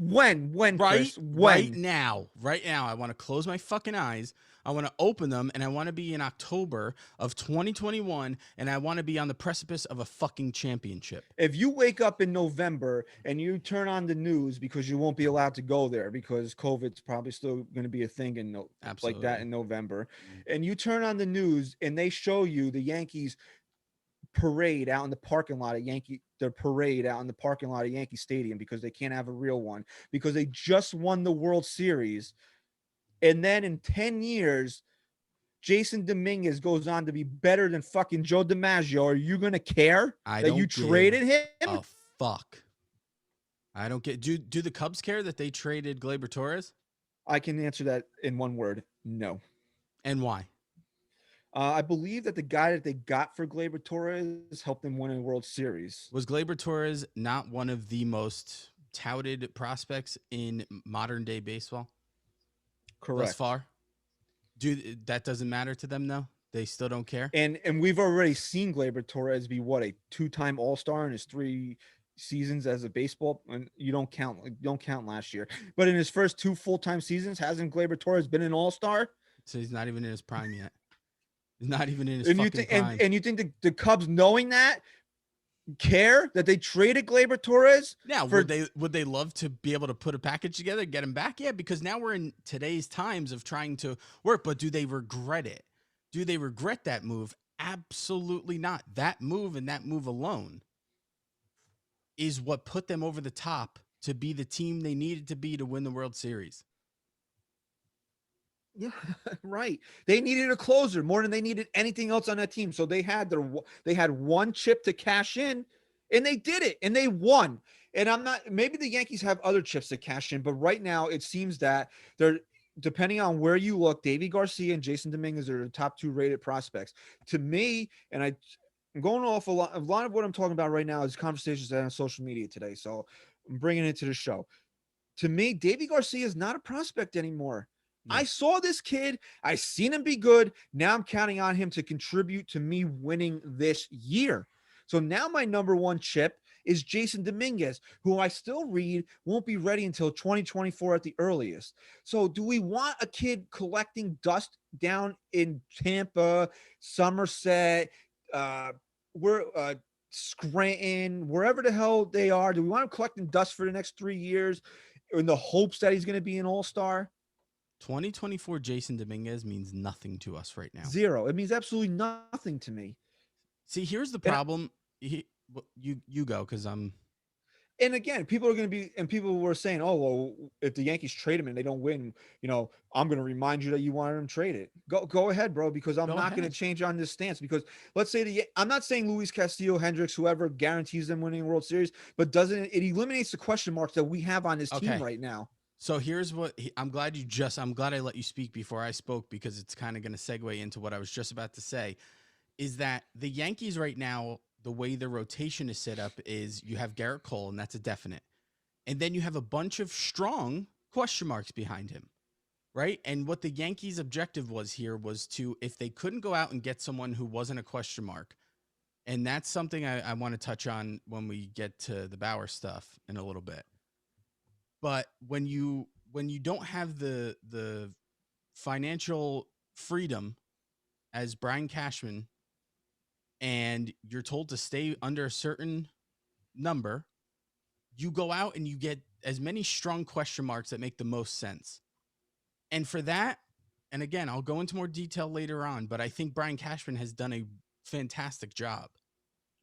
Chris? Right now. I want to close my fucking eyes. I want to open them, and I want to be in October of 2021, and I want to be on the precipice of a fucking championship. If you wake up in November and you turn on the news, because you won't be allowed to go there because COVID's probably still going to be a thing like that in November, and you turn on the news and they show you the Yankees parade out in the parking lot at Yankee Stadium, because they can't have a real one because they just won the World Series. And then in 10 years, Jason Dominguez goes on to be better than fucking Joe DiMaggio. Are you going to care that you traded him? Oh, fuck. I don't get. Do the Cubs care that they traded Gleyber Torres? I can answer that in one word. No. And why? I believe that the guy that they got for Gleyber Torres helped them win a World Series. Was Gleyber Torres not one of the most touted prospects in modern day baseball? Correct. Thus far? That doesn't matter to them, though? They still don't care? And we've already seen Gleyber Torres be a 2-time All-Star in his 3 seasons as a baseball, and you don't count last year. But in his first 2 full-time seasons, hasn't Gleyber Torres been an All-Star? So he's not even in his prime yet. He's not even in his prime. And you think the Cubs, knowing that, care that they traded Gleyber Torres? Now, would they love to be able to put a package together, get him back? Yeah, because now we're in today's times of trying to work, but do they regret it? Do they regret that move? Absolutely not. That move and that move alone is what put them over the top to be the team they needed to be to win the World Series. Yeah, right. They needed a closer more than they needed anything else on that team. So they had one chip to cash in, and they did it, and they won. And maybe the Yankees have other chips to cash in, but right now it seems that they're, depending on where you look, Davy Garcia and Jason Dominguez are the top 2 rated prospects. To me, and I'm going off a lot of what I'm talking about right now is conversations that are on social media today. So I'm bringing it to the show. To me, Davy Garcia is not a prospect anymore. Yeah. I saw this kid. I seen him be good. Now I'm counting on him to contribute to me winning this year. So now my number 1 chip is Jason Dominguez, who I still read won't be ready until 2024 at the earliest. So do we want a kid collecting dust down in Tampa, Somerset, Scranton, wherever the hell they are? Do we want him collecting dust for the next 3 years in the hopes that he's going to be an all-star? 2024 Jason Dominguez means nothing to us right now. 0. It means absolutely nothing to me. See, here's the problem. You go, because I'm. And again, people were saying, oh, well, if the Yankees trade him and they don't win, I'm going to remind you that you wanted him traded. Go ahead, bro, because I'm not going to change on this stance. Because let's say I'm not saying Luis Castillo, Hendricks, whoever guarantees them winning a World Series, but it eliminates the question marks that we have on this team right now. So here's what I'm glad I let you speak before I spoke, because it's kind of going to segue into what I was just about to say, is that the Yankees right now, the way their rotation is set up is you have Garrett Cole, and that's a definite. And then you have a bunch of strong question marks behind him, right? And what the Yankees' objective was here was to, if they couldn't go out and get someone who wasn't a question mark, and that's something I want to touch on when we get to the Bauer stuff in a little bit. But when you don't have the financial freedom as Brian Cashman, and you're told to stay under a certain number, you go out and you get as many strong question marks that make the most sense. And for that, and again, I'll go into more detail later on, but I think Brian Cashman has done a fantastic job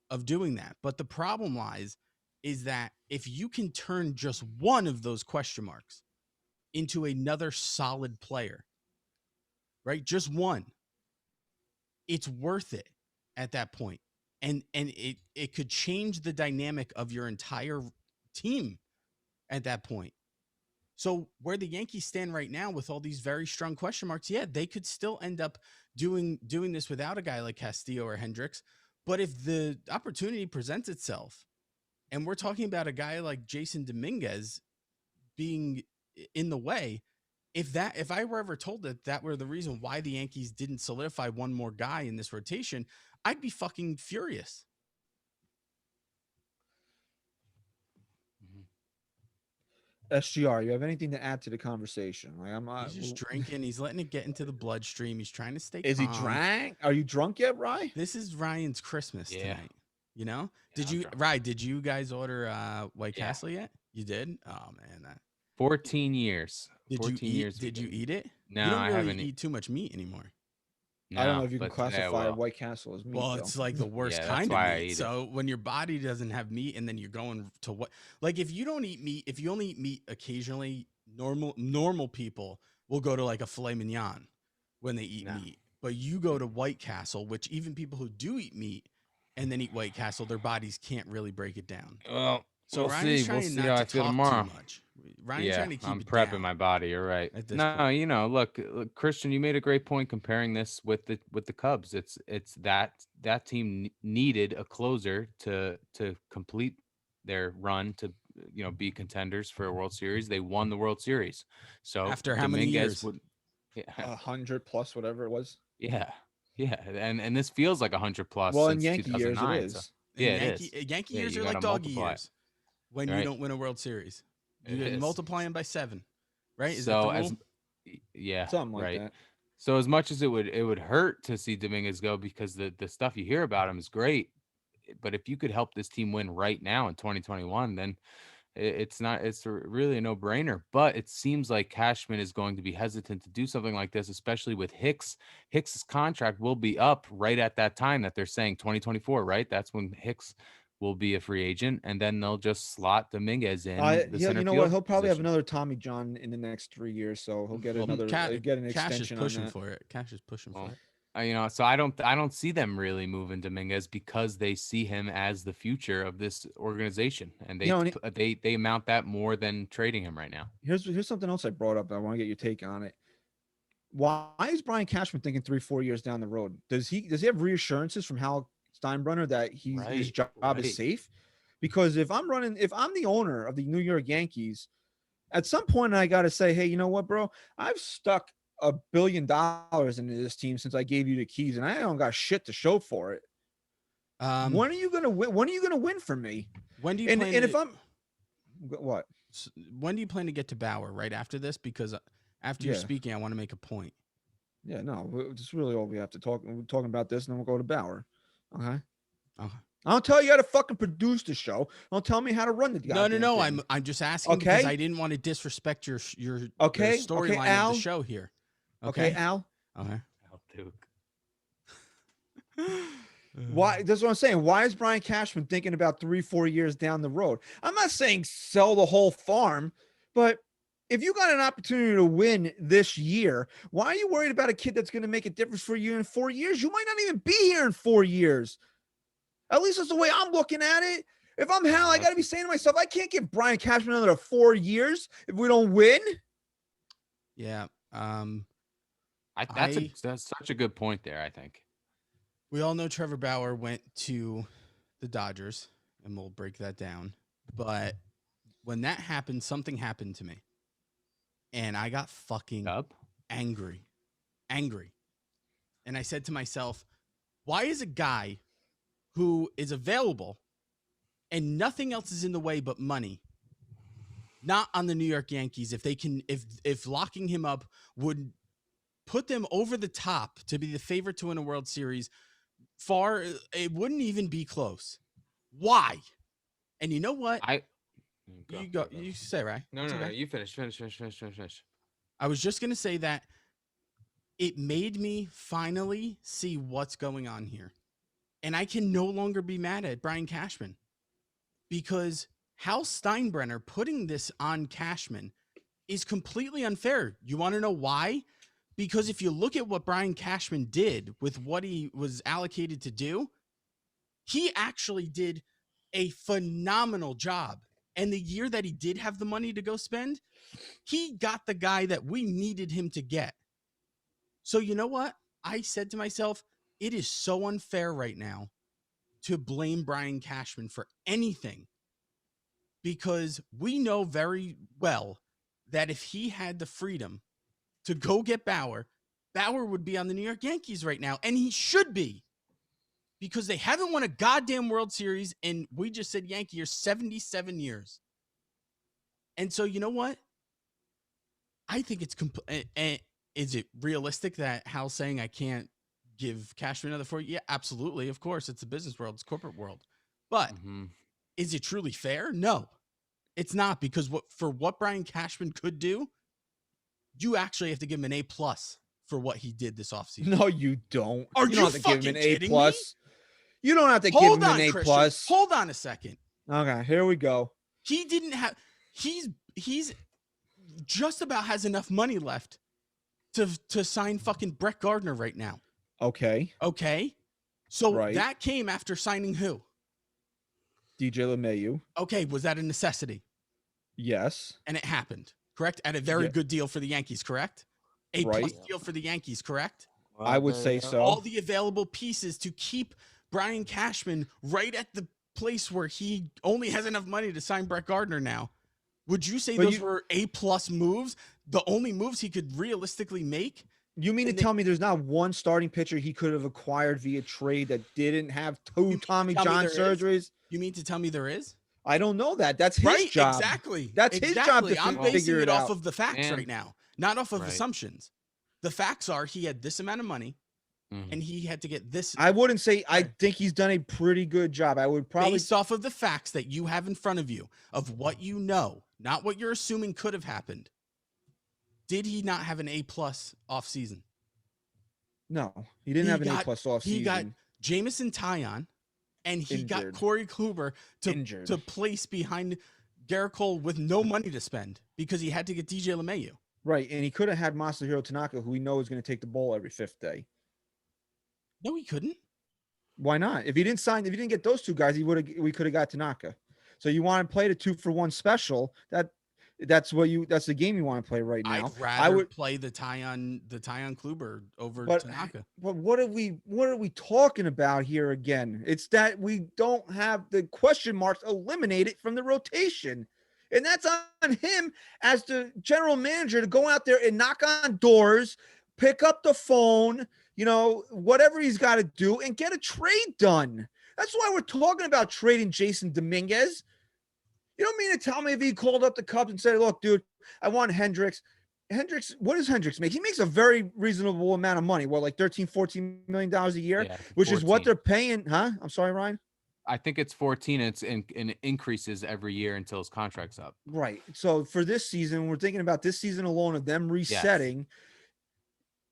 of doing that. But the problem lies is that if you can turn just one of those question marks into another solid player, right? Just one, it's worth it at that point. And it could change the dynamic of your entire team at that point. So where the Yankees stand right now with all these very strong question marks, yeah, they could still end up doing this without a guy like Castillo or Hendricks. But if the opportunity presents itself, and we're talking about a guy like Jason Dominguez being in the way, if I were ever told that were the reason why the Yankees didn't solidify one more guy in this rotation, I'd be fucking furious. SGR, you have anything to add to the conversation? Like He's just drinking. He's letting it get into the bloodstream. He's trying to stay Is he calm. drank? Are you drunk yet, Rye? This is Ryan's Christmas tonight. You know? Yeah, Did you guys order White Castle yet? You did? Oh man, 14 years. Did 14 you eat? years. Did you eat it? No, you don't I really haven't eat too much meat anymore. I don't know if you can but today I classify will. White Castle as meat. Well, though. it's like the worst Yeah, that's kind why I of eat meat. it. So when your body doesn't have meat, and then you're going to what? Like if you don't eat meat, if you only eat meat occasionally, normal people will go to like a filet mignon when they eat meat. But you go to White Castle, which even people who do eat meat and then eat White Castle, their bodies can't really break it down. Well, So we'll Ryan's see. trying We'll see not how to I feel talk tomorrow. too much. Ryan's trying to keep I'm it prepping down my body. You're right. at this No, point. you know, look, Christian, you made a great point comparing this with the Cubs. It's that team needed a closer to complete their run to be contenders for a World Series. They won the World Series. So After how many years? would, yeah, 100 plus, whatever it was. yeah, and this feels like 100 plus. Well, in since Yankee years, it 2009, is. So, And yeah, it is. Yankee Yeah, years you are like gotta doggy multiply it. years when you Right. don't win a World Series. You It can is. multiply them by 7, right? Is So that the rule? yeah, Something like right. that. So as much as it would hurt to see Dominguez go because the stuff you hear about him is great, but if you could help this team win right now in 2021, then it's really a no-brainer. But it seems like Cashman is going to be hesitant to do something like this, especially with Hicks. Hicks's contract will be up right at that time that they're saying 2024, right? That's when Hicks will be a free agent, and then they'll just slot Dominguez in the center You know field what? He'll probably have position. another Tommy John in the next 3 years, so he'll get Well, another get an Cash is extension on pushing that. for it. Cash is pushing for Well, it. So I don't see them really moving Dominguez because they see him as the future of this organization, and they amount that more than trading him right now. Here's something else I brought up. I want to get your take on it. Why is Brian Cashman thinking 3-4 years down the road? Does he have reassurances from Hal Steinbrenner that his job is safe? Because if I'm the owner of the New York Yankees, at some point I got to say, hey, you know what, bro? I've stuck $1 billion into this team since I gave you the keys, and I don't got shit to show for it. When are you gonna win? When are you gonna win for me? When do you plan? And if I'm what? When do you plan to get to Bauer? Right after this, because after you're speaking, I want to make a point. Yeah, no, that's really all we have to talk. We're talking about this, and then we'll go to Bauer. Okay. I don't tell you how to fucking produce the show. Don't tell me how to run the goddamn No. thing. I'm just asking because I didn't want to disrespect your storyline Al? of the show here. Okay, Al. Okay. Al Duke. Why? That's what I'm saying. Why is Brian Cashman thinking about 3-4 years down the road? I'm not saying sell the whole farm, but if you got an opportunity to win this year, why are you worried about a kid that's going to make a difference for you in 4 years? You might not even be here in 4 years. At least that's the way I'm looking at it. If I'm Hal, I got to be saying to myself, I can't give Brian Cashman another 4 years if we don't win. Yeah. That's such a good point there, I think. We all know Trevor Bauer went to the Dodgers, and we'll break that down. But when that happened, something happened to me. And I got fucking angry. And I said to myself, why is a guy who is available and nothing else is in the way but money not on the New York Yankees? If locking him up would put them over the top to be the favorite to win a World Series, it wouldn't even be close. Why? And you know what? You go. You say, right? No, It's no, no. okay. You finish. I was just gonna say that it made me finally see what's going on here, and I can no longer be mad at Brian Cashman because Hal Steinbrenner putting this on Cashman is completely unfair. You want to know why? Because if you look at what Brian Cashman did with what he was allocated to do, he actually did a phenomenal job. And the year that he did have the money to go spend, he got the guy that we needed him to get. So you know what? I said to myself, it is so unfair right now to blame Brian Cashman for anything because we know very well that if he had the freedom to go get Bauer, Bauer would be on the New York Yankees right now, and he should be because they haven't won a goddamn World Series, and we just said Yankee are 77 years. And so you know what? I think it's is it realistic that Hal's saying I can't give Cashman another 4 years? Yeah, absolutely. Of course, it's the business world, it's corporate world. But is it truly fair? No, it's not because what Brian Cashman could do, you actually have to give him an A+ for what he did this offseason. No, you don't. Are you you don't have to give him fucking an A+. kidding me? You don't have to Hold give him on, an A+. Christian. Hold on a second. Okay, here we go. He didn't have. He's just about has enough money left to sign fucking Brett Gardner right now. Okay. Okay. So Right. that came after signing who? DJ LeMahieu. Okay. Was that a necessity? Yes. And it happened, correct? At a very Yeah. good deal for the Yankees, correct? A+ Right. deal for the Yankees, correct? I would say so. All the available pieces to keep Brian Cashman right at the place where he only has enough money to sign Brett Gardner now. Would you say those were A+ moves? The only moves he could realistically make? You mean to tell me there's not one starting pitcher he could have acquired via trade that didn't have two Tommy John surgeries? You mean to tell me there is? I don't know that. That's his job. Exactly. That's his job to I'm basing figure it it off out. of the facts right now, not off of Right. assumptions. The facts are he had this amount of money and he had to get this. I wouldn't say I think he's done a pretty good job. I would probably based off of the facts that you have in front of you of what you know, not what you're assuming could have happened. Did he not have an A+ offseason? No, he didn't have an A+ offseason. He got Jamison Taillon, and he got Injured. Corey Kluber to place behind Garrett Cole with no money to spend because he had to get DJ LeMahieu. Right, and he could have had Masahiro Tanaka, who we know is going to take the ball every fifth day. No, he couldn't. Why not? If he didn't get those two guys, we could have got Tanaka. So you want to play the 2-for-1 special? That's the game you want to play right now. I'd rather play the Taillon Kluber over Tanaka. But what are we talking about here again? It's that we don't have the question marks eliminated from the rotation. And that's on him as the general manager to go out there and knock on doors, pick up the phone, whatever he's got to do and get a trade done. That's why we're talking about trading Jason Dominguez. You don't mean to tell me if he called up the Cubs and said, look, dude, I want Hendricks. What does Hendricks make? He makes a very reasonable amount of money. What, like $13-14 million a year, which 14. Is what they're paying. Huh? I'm sorry, Ryan. I think it's 14 and it increases every year until his contract's up. Right. So for this season, we're thinking about this season alone of them resetting. Yes.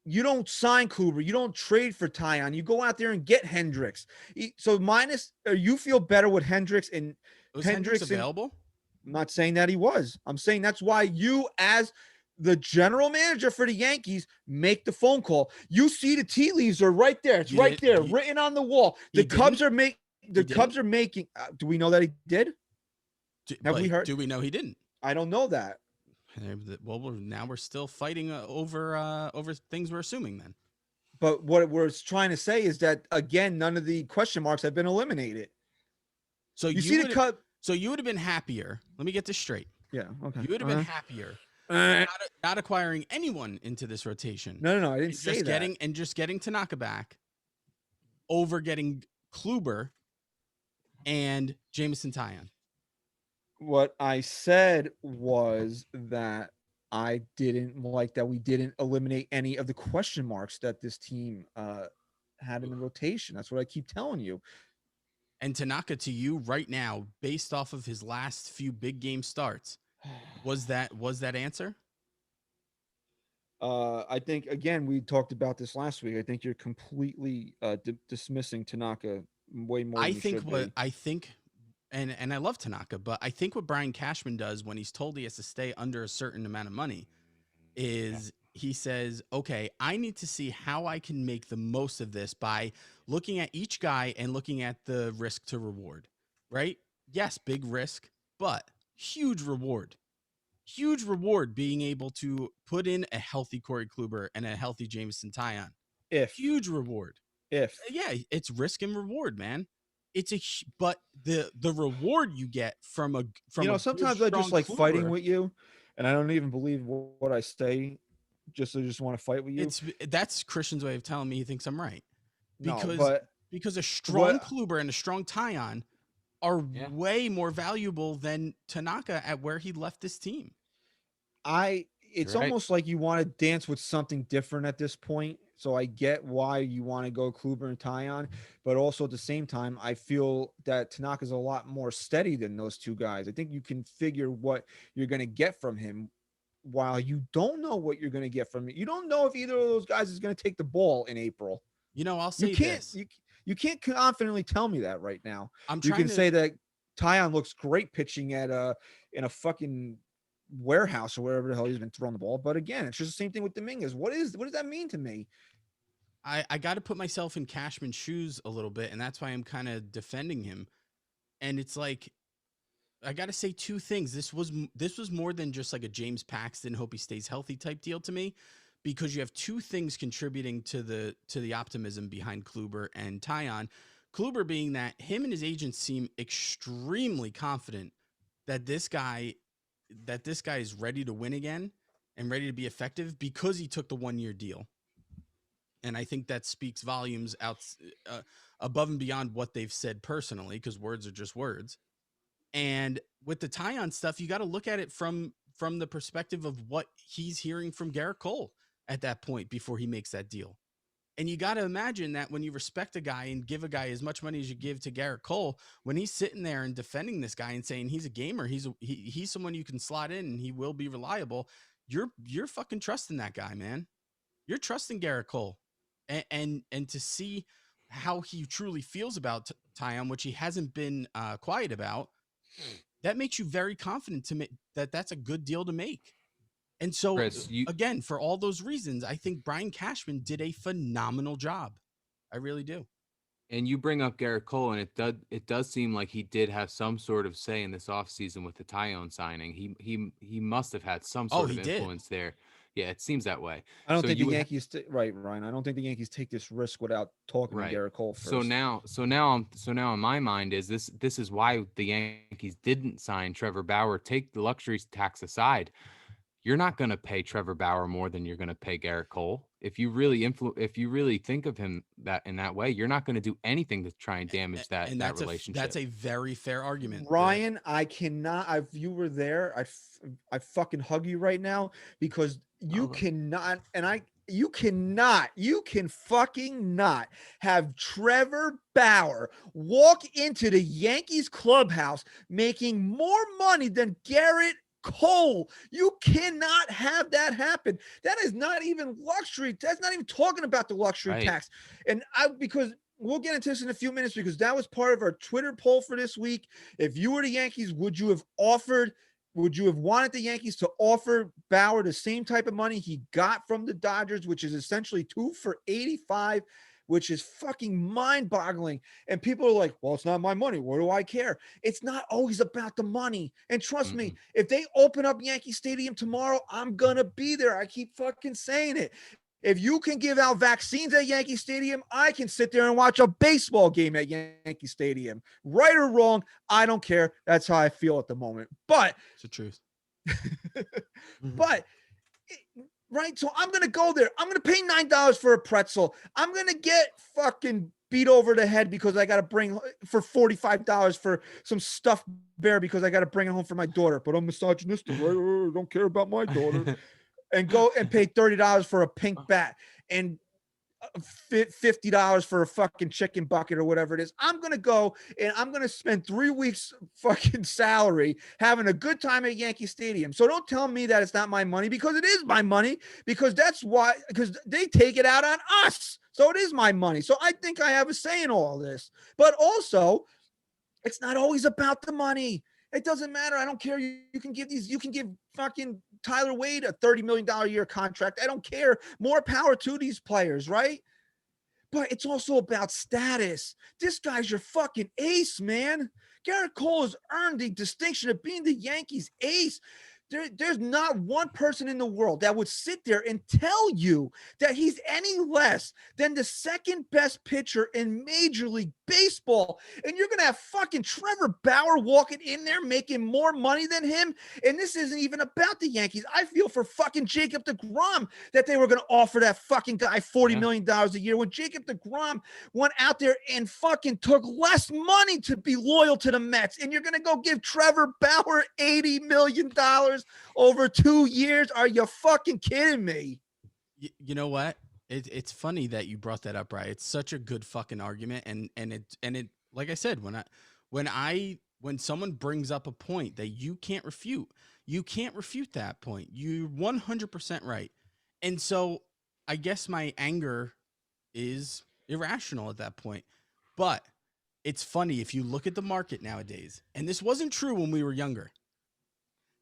You don't sign Kluber. You don't trade for Taillon. You go out there and get Hendricks. So you feel better with Hendricks and was Hendricks available? I'm not saying that he was. I'm saying that's why you, as the general manager for the Yankees, make the phone call. You see the tea leaves are right there. It's right there, written on the wall. The Cubs are making. The Cubs are making. Do we know that he did? Have we heard? Do we know he didn't? I don't know that. Well, now we're still fighting over things we're assuming then. But what we're trying to say is that again, none of the question marks have been eliminated. So you see the Cubs. So you would have been happier. Let me get this straight. Yeah. Okay. You would have been happier not acquiring anyone into this rotation. No. I didn't say that. Just getting Tanaka back over getting Kluber and Jamison Taillon. What I said was that I didn't like that we didn't eliminate any of the question marks that this team had in the rotation. That's what I keep telling you. And Tanaka, to you right now, based off of his last few big game starts, was that answer? I think again we talked about this last week. I think you're completely dismissing Tanaka way more than you should be. I think, and I love Tanaka, but I think what Brian Cashman does when he's told he has to stay under a certain amount of money is he says, okay, I need to see how I can make the most of this by looking at each guy and looking at the risk to reward, right? Yes, big risk, but huge reward. Huge reward being able to put in a healthy Corey Kluber and a healthy Jameson Taillon. Huge reward. Yeah, it's risk and reward, man. It's but the reward you get from a sometimes I just like fighting with you, and I don't even believe what I say. I just want to fight with you. That's Christian's way of telling me he thinks I'm right. Because a strong Kluber and a strong Taillon are way more valuable than Tanaka at where he left this team. It's almost like you want to dance with something different at this point. So I get why you want to go Kluber and Taillon, but also at the same time, I feel that Tanaka's a lot more steady than those two guys. I think you can figure what you're going to get from him while you don't know what you're going to get from him. You don't know if either of those guys is going to take the ball in April. I'll say this. You can't confidently tell me that right now. You can say that Taillon looks great pitching at in a fucking warehouse or wherever the hell he's been throwing the ball. But again, it's just the same thing with Dominguez. What does that mean to me? I got to put myself in Cashman's shoes a little bit, and that's why I'm kind of defending him. And it's like, I got to say two things. This was more than just like a James Paxton, hope he stays healthy type deal to me, because you have two things contributing to the optimism behind Kluber and Taillon. Kluber being that him and his agents seem extremely confident that this guy is ready to win again and ready to be effective because he took the 1-year deal. And I think that speaks volumes out above and beyond what they've said personally, because words are just words. And with the Taillon stuff, you got to look at it from the perspective of what he's hearing from Garrett Cole at that point before he makes that deal. And you got to imagine that when you respect a guy and give a guy as much money as you give to Garrett Cole, when he's sitting there and defending this guy and saying he's a gamer, he's someone you can slot in and he will be reliable, you're fucking trusting that guy, man. You're trusting Garrett Cole. And to see how he truly feels about Taillon, which he hasn't been quiet about, that makes you very confident to make that's a good deal to make. And so, Chris, again, for all those reasons, I think Brian Cashman did a phenomenal job. I really do. And you bring up Garrett Cole, and it does seem like he did have some sort of say in this offseason with the Taillon signing. He must have had some sort of influence there. Yeah, it seems that way. I don't think the Yankees right, Ryan. I don't think the Yankees take this risk without talking to Garrett Cole first. So now in my mind is this is why the Yankees didn't sign Trevor Bauer. Take the luxury tax aside. You're not going to pay Trevor Bauer more than you're going to pay Garrett Cole. If you really think of him that in that way, you're not going to do anything to try and damage that relationship. That's a very fair argument, Ryan. I cannot. If you were there, I fucking hug you right now, because you cannot, and you can fucking not have Trevor Bauer walk into the Yankees clubhouse making more money than Garrett Cole. You cannot have that happen. That is not even luxury. That's not even talking about the luxury tax. And because we'll get into this in a few minutes, because that was part of our Twitter poll for this week. If you were the Yankees, would you have wanted the Yankees to offer Bauer the same type of money he got from the Dodgers, which is essentially 2 for $85, which is fucking mind-boggling. And people are like, well, it's not my money. What do I care? It's not always about the money. And trust me, if they open up Yankee Stadium tomorrow, I'm going to be there. I keep fucking saying it. If you can give out vaccines at Yankee Stadium, I can sit there and watch a baseball game at Yankee Stadium. Right or wrong, I don't care. That's how I feel at the moment. But it's the truth. But right, so I'm going to go there. I'm going to pay $9 for a pretzel. I'm going to get fucking beat over the head because I got to bring for $45 for some stuffed bear because I got to bring it home for my daughter. But I'm misogynistic. I don't care about my daughter. And go and pay $30 for a pink bat. And $50 for a fucking chicken bucket or whatever it is. I'm going to go and I'm going to spend 3 weeks fucking salary having a good time at Yankee Stadium. So don't tell me that it's not my money, because it is my money, because that's why, because they take it out on us. So it is my money. So I think I have a say in all this. But also, it's not always about the money. It doesn't matter. I don't care. You can give fucking Tyler Wade a $30 million a year contract. I don't care. More power to these players, right? But it's also about status. This guy's your fucking ace, man. Garrett Cole has earned the distinction of being the Yankees' ace. There's not one person in the world that would sit there and tell you that he's any less than the second best pitcher in Major League Baseball. And you're going to have fucking Trevor Bauer walking in there making more money than him. And this isn't even about the Yankees. I feel for fucking Jacob deGrom that they were going to offer that fucking guy $40 million a year, when Jacob deGrom went out there and fucking took less money to be loyal to the Mets. And you're going to go give Trevor Bauer $80 million over 2 years? Are you fucking kidding me? You know what? It's funny that you brought that up, right? It's such a good fucking argument, and it like I said, when someone brings up a point that you can't refute that point. You're 100% right, and so I guess my anger is irrational at that point. But it's funny if you look at the market nowadays, and this wasn't true when we were younger.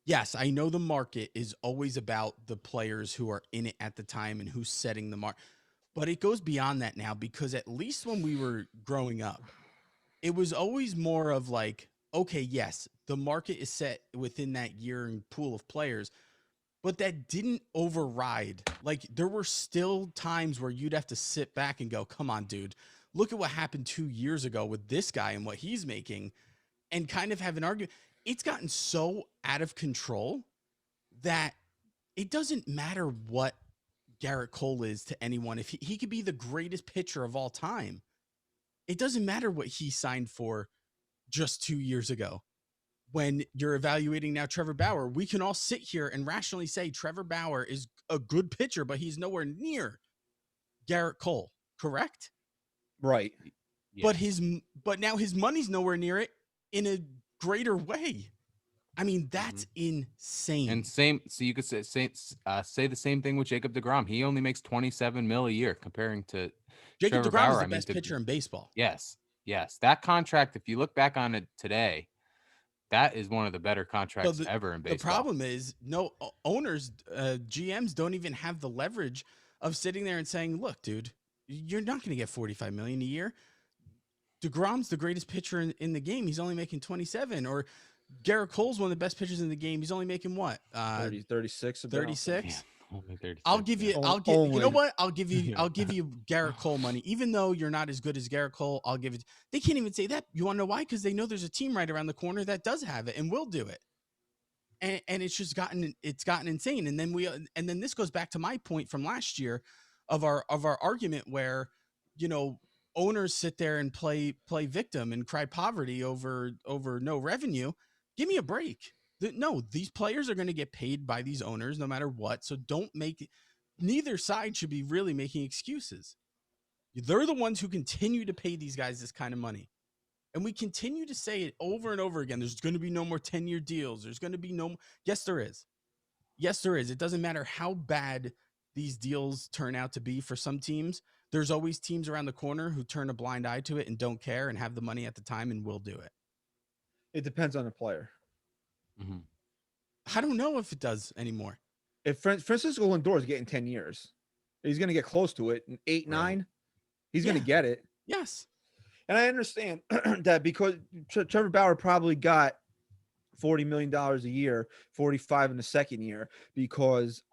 Yes, I know the market is always about the players who are in it at the time and who's setting the mark, but it goes beyond that now, because at least when we were growing up, it was always more of like, okay, yes, the market is set within that year and pool of players, but that didn't override. Like, there were still times where you'd have to sit back and go, come on, dude, look at what happened 2 years ago with this guy and what he's making, and kind of have an argument. It's gotten so out of control that it doesn't matter what Garrett Cole is to anyone. If he could be the greatest pitcher of all time, it doesn't matter what he signed for just 2 years ago. When you're evaluating now Trevor Bauer, we can all sit here and rationally say Trevor Bauer is a good pitcher, but he's nowhere near Garrett Cole, correct? Right. Yes. But now his money's nowhere near it in a greater way. I mean, that's insane. And so you could say the same thing with Jacob deGrom. He only makes $27 million a year, comparing to Jacob Trevor deGrom Bauer. is the best pitcher in baseball. Yes. That contract, if you look back on it today, that is one of the better contracts ever in baseball. The problem is, no owners, GMs don't even have the leverage of sitting there and saying, look, dude, you're not going to get $45 million a year. DeGrom's the greatest pitcher in the game. He's only making 27. Or Garrett Cole's one of the best pitchers in the game. He's only making what? 36. 36. Yeah, only 36. You know what? I'll give you Garrett Cole money. Even though you're not as good as Garrett Cole, I'll give it. They can't even say that. You want to know why? Because they know there's a team right around the corner that does have it and will do it. And it's just gotten insane. And then this goes back to my point from last year of our argument where, you know, owners sit there and play victim and cry poverty over no revenue. Give me a break. No, these players are going to get paid by these owners no matter what. So neither side should be really making excuses. They're the ones who continue to pay these guys this kind of money. And we continue to say it over and over again. There's going to be no more 10-year deals. There's going to be no. Yes, there is. Yes, there is. It doesn't matter how bad these deals turn out to be for some teams. There's always teams around the corner who turn a blind eye to it and don't care and have the money at the time and will do it. It depends on the player. Mm-hmm. I don't know if it does anymore. If Francisco Lindor is getting 10 years, he's going to get close to it. 8, 9, he's going to get it. Yes. And I understand that because Trevor Bauer probably got $40 million a year, 45 in the second year, because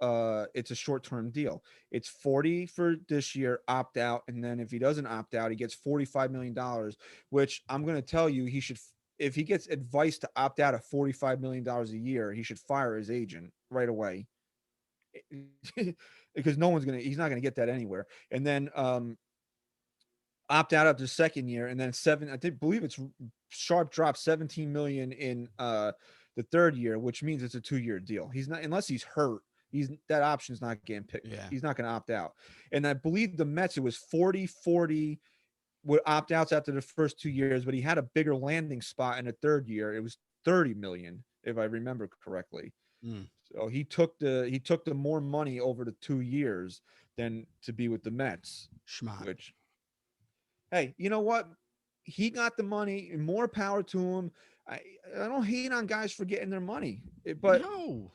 it's a short-term deal. It's 40 for this year, opt out. And then if he doesn't opt out, he gets $45 million, which I'm going to tell you, he should, if he gets advice to opt out of $45 million a year, he should fire his agent right away. Because he's not going to get that anywhere. And then opt out of the second year, and then believe it's sharp drop 17 million in the third year, which means it's a 2-year deal. He's not, unless he's hurt, that option's not getting picked. Yeah. He's not going to opt out. And I believe the Mets, it was 40-40 with opt-outs after the first 2 years, but he had a bigger landing spot in the third year. It was 30 million, if I remember correctly. Mm. So he took the more money over the 2 years than to be with the Mets, Schmott. which, hey, you know what? He got the money, and more power to him. I don't hate on guys for getting their money, but No.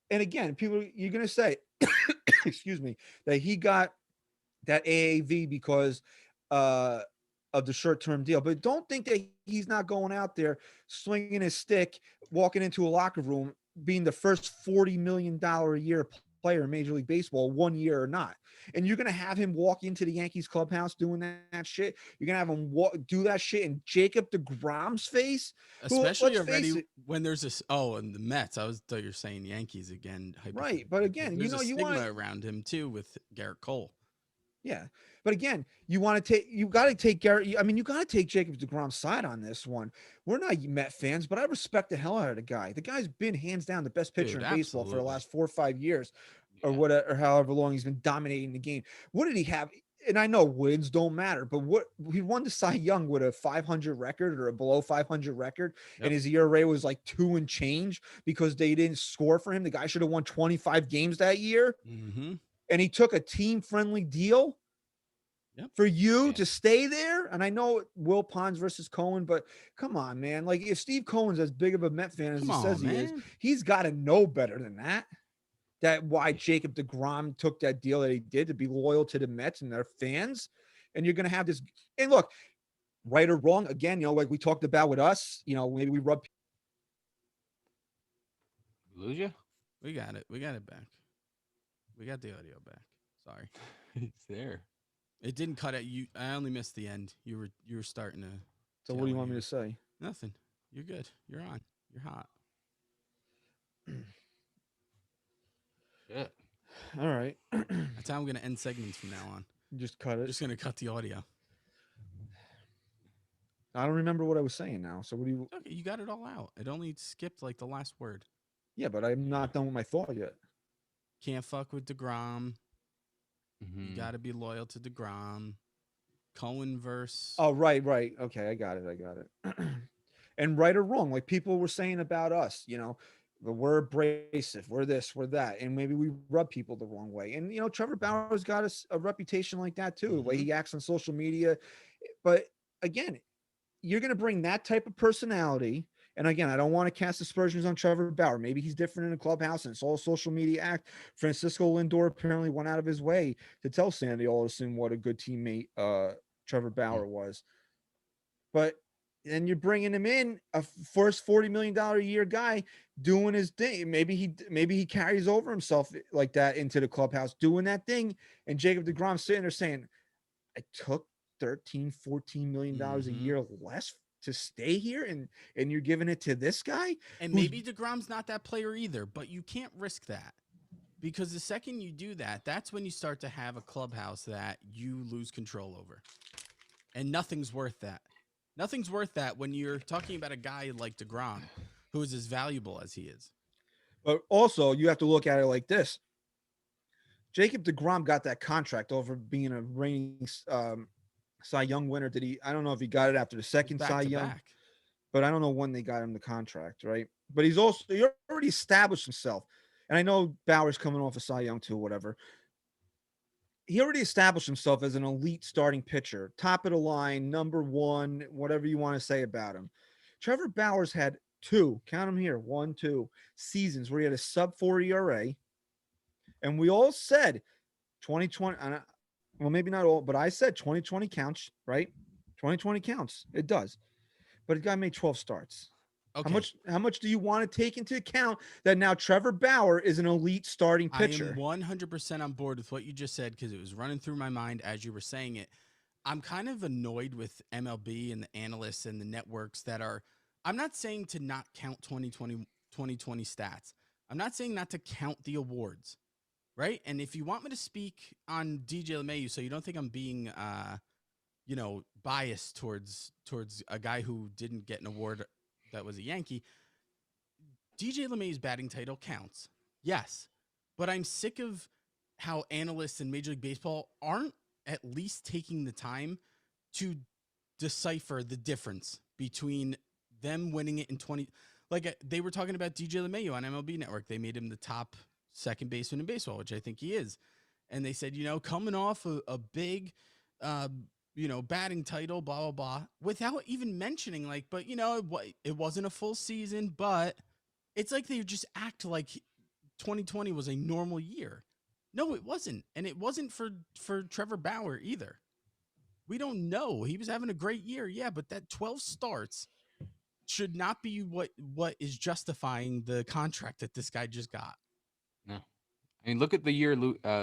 and again, people, you're gonna say, excuse me, that he got that AAV because of the short-term deal. But don't think that he's not going out there swinging his stick, walking into a locker room, being the first $40 million a year player in Major League Baseball 1 year or not. And you're gonna have him walk into the Yankees clubhouse doing that shit. You're gonna have him do that shit in Jacob DeGrom's face, Especially let's face already it, when there's this. Oh, and the Mets. thought you were saying Yankees again. right? But again, there's a you stigma want around him too with Garrett Cole. Yeah. But again, you got to take Garrett. I mean, you got to take Jacob DeGrom's side on this one. We're not Met fans, but I respect the hell out of the guy. The guy's been hands down the best pitcher Dude, in baseball for the absolutely. last 4 or 5 years, or Yeah. whatever, or however long he's been dominating the game. What did he have? And I know wins don't matter, but what he won the Cy Young with a 500 record or a below 500 record, Yep. and his ERA was like 2 and change because they didn't score for him. The guy should have won 25 games that year, Mm-hmm. and he took a team-friendly deal for you Yeah. to stay there. And I know Will Pons versus Cohen, but come on, man. Like, if Steve Cohen's as big of a Met fan as Come he on, says he is, man. he's got to know better than that. That why Jacob DeGrom took that deal that he did to be loyal to the Mets and their fans. And you're going to have this. And look, right or wrong, again, like we talked about with us, maybe we rub. Lose you? We got it. We got it back. We got the audio back. Sorry. It's there. It didn't cut out. I only missed the end. You were starting to. So what do you want me to say? Nothing. You're good. You're on. You're hot. Yeah. All right. That's how I'm gonna end segments from now on. Just cut I'm it. just gonna cut the audio. I don't remember what I was saying now. So what do you? Okay, you got it all out. It only skipped like the last word. Yeah, but I'm not done with my thought yet. Can't fuck with DeGrom. Mhm. You got to be loyal to DeGrom. Cohen verse. Oh, right. Okay, I got it. And right or wrong, like people were saying about us, we're abrasive, we're this, we're that, and maybe we rub people the wrong way. And Trevor Bauer's got a reputation like that too, the way he acts on social media. But again, you're going to bring that type of personality. And again, I don't want to cast aspersions on Trevor Bauer. Maybe he's different in the clubhouse and it's all a social media act. Francisco Lindor apparently went out of his way to tell Sandy Alderson what a good teammate Trevor Bauer was. But then you're bringing him in, a first $40 million a year guy doing his thing. Maybe he carries over himself like that into the clubhouse doing that thing. And Jacob DeGrom sitting there saying, I took $13-14 million a year less to stay here, and you're giving it to this guy. And maybe DeGrom's not that player either, but you can't risk that. Because the second you do that, that's when you start to have a clubhouse that you lose control over. And nothing's worth that. Nothing's worth that when you're talking about a guy like DeGrom, who is as valuable as he is. But also, you have to look at it like this. Jacob DeGrom got that contract over being a reigning Cy Young winner. I don't know if he got it after the second Cy Young, but I don't know when they got him the contract, right? But he already established himself. And I know Bauer's coming off a Cy Young too, whatever. He already established himself as an elite starting pitcher, top of the line, number one, whatever you want to say about him. Trevor Bauer's had count them here, 1-2 seasons where he had a sub-4 ERA. And we all said 2020, well, maybe not all, but I said 2020 counts, right? 2020 counts. It does. But the guy made 12 starts. Okay. How much do you want to take into account that now Trevor Bauer is an elite starting pitcher? I am 100% on board with what you just said because it was running through my mind as you were saying it. I'm kind of annoyed with MLB and the analysts and the networks that are, I'm not saying to not count 2020 stats. I'm not saying not to count the awards, right? And if you want me to speak on DJ LeMahieu, so you don't think I'm being, biased towards a guy who didn't get an award that was a Yankee, DJ LeMahieu's batting title counts. Yes. but I'm sick of how analysts in Major League Baseball aren't at least taking the time to decipher the difference between them winning it in 20. Like they were talking about DJ LeMahieu on MLB Network. They made him the top second baseman in baseball, which I think he is. And they said, coming off a big, batting title, blah, blah, blah, without even mentioning but it wasn't a full season, but it's like they just act like 2020 was a normal year. No, it wasn't. And it wasn't for Trevor Bauer either. We don't know. He was having a great year. Yeah, but that 12 starts should not be what is justifying the contract that this guy just got. No. I mean, look at the year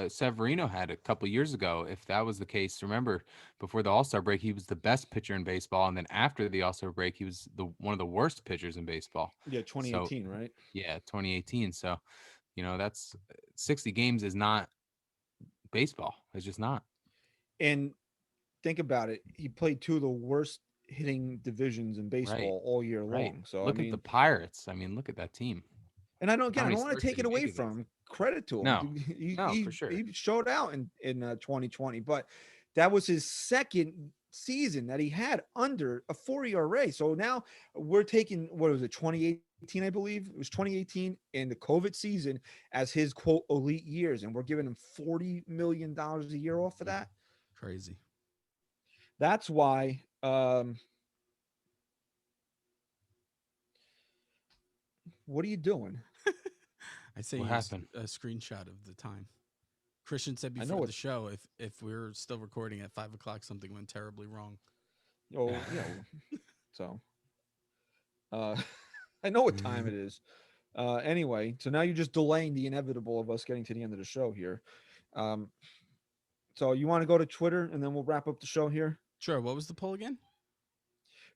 Severino had a couple years ago. If that was the case, remember, before the All-Star break, he was the best pitcher in baseball. And then after the All-Star break, he was one of the worst pitchers in baseball. Yeah, 2018, So, right? Yeah, 2018. So, that's 60 games is not baseball. It's just not. And think about it. He played two of the worst hitting divisions in baseball all year long. So look at the Pirates. I mean, look at that team. And I don't How many want to starts take did it he away make from against? him. Credit to him. No. He, No, he, for sure. he showed out in 2020, but that was his second season that he had under a 4 ERA. So now we're taking, what was it, 2018, I believe? It was 2018 in the COVID season as his quote elite years, and we're giving him $40 million a year off of that. Crazy. That's why what are you doing? I say What use happened? a screenshot of the time. Christian said I know before what- the show, if we're still recording at 5 o'clock, something went terribly wrong. Oh, so I know what time it is. Anyway, so now you're just delaying the inevitable of us getting to the end of the show here. So you want to go to Twitter and then we'll wrap up the show here? Sure. What was the poll again?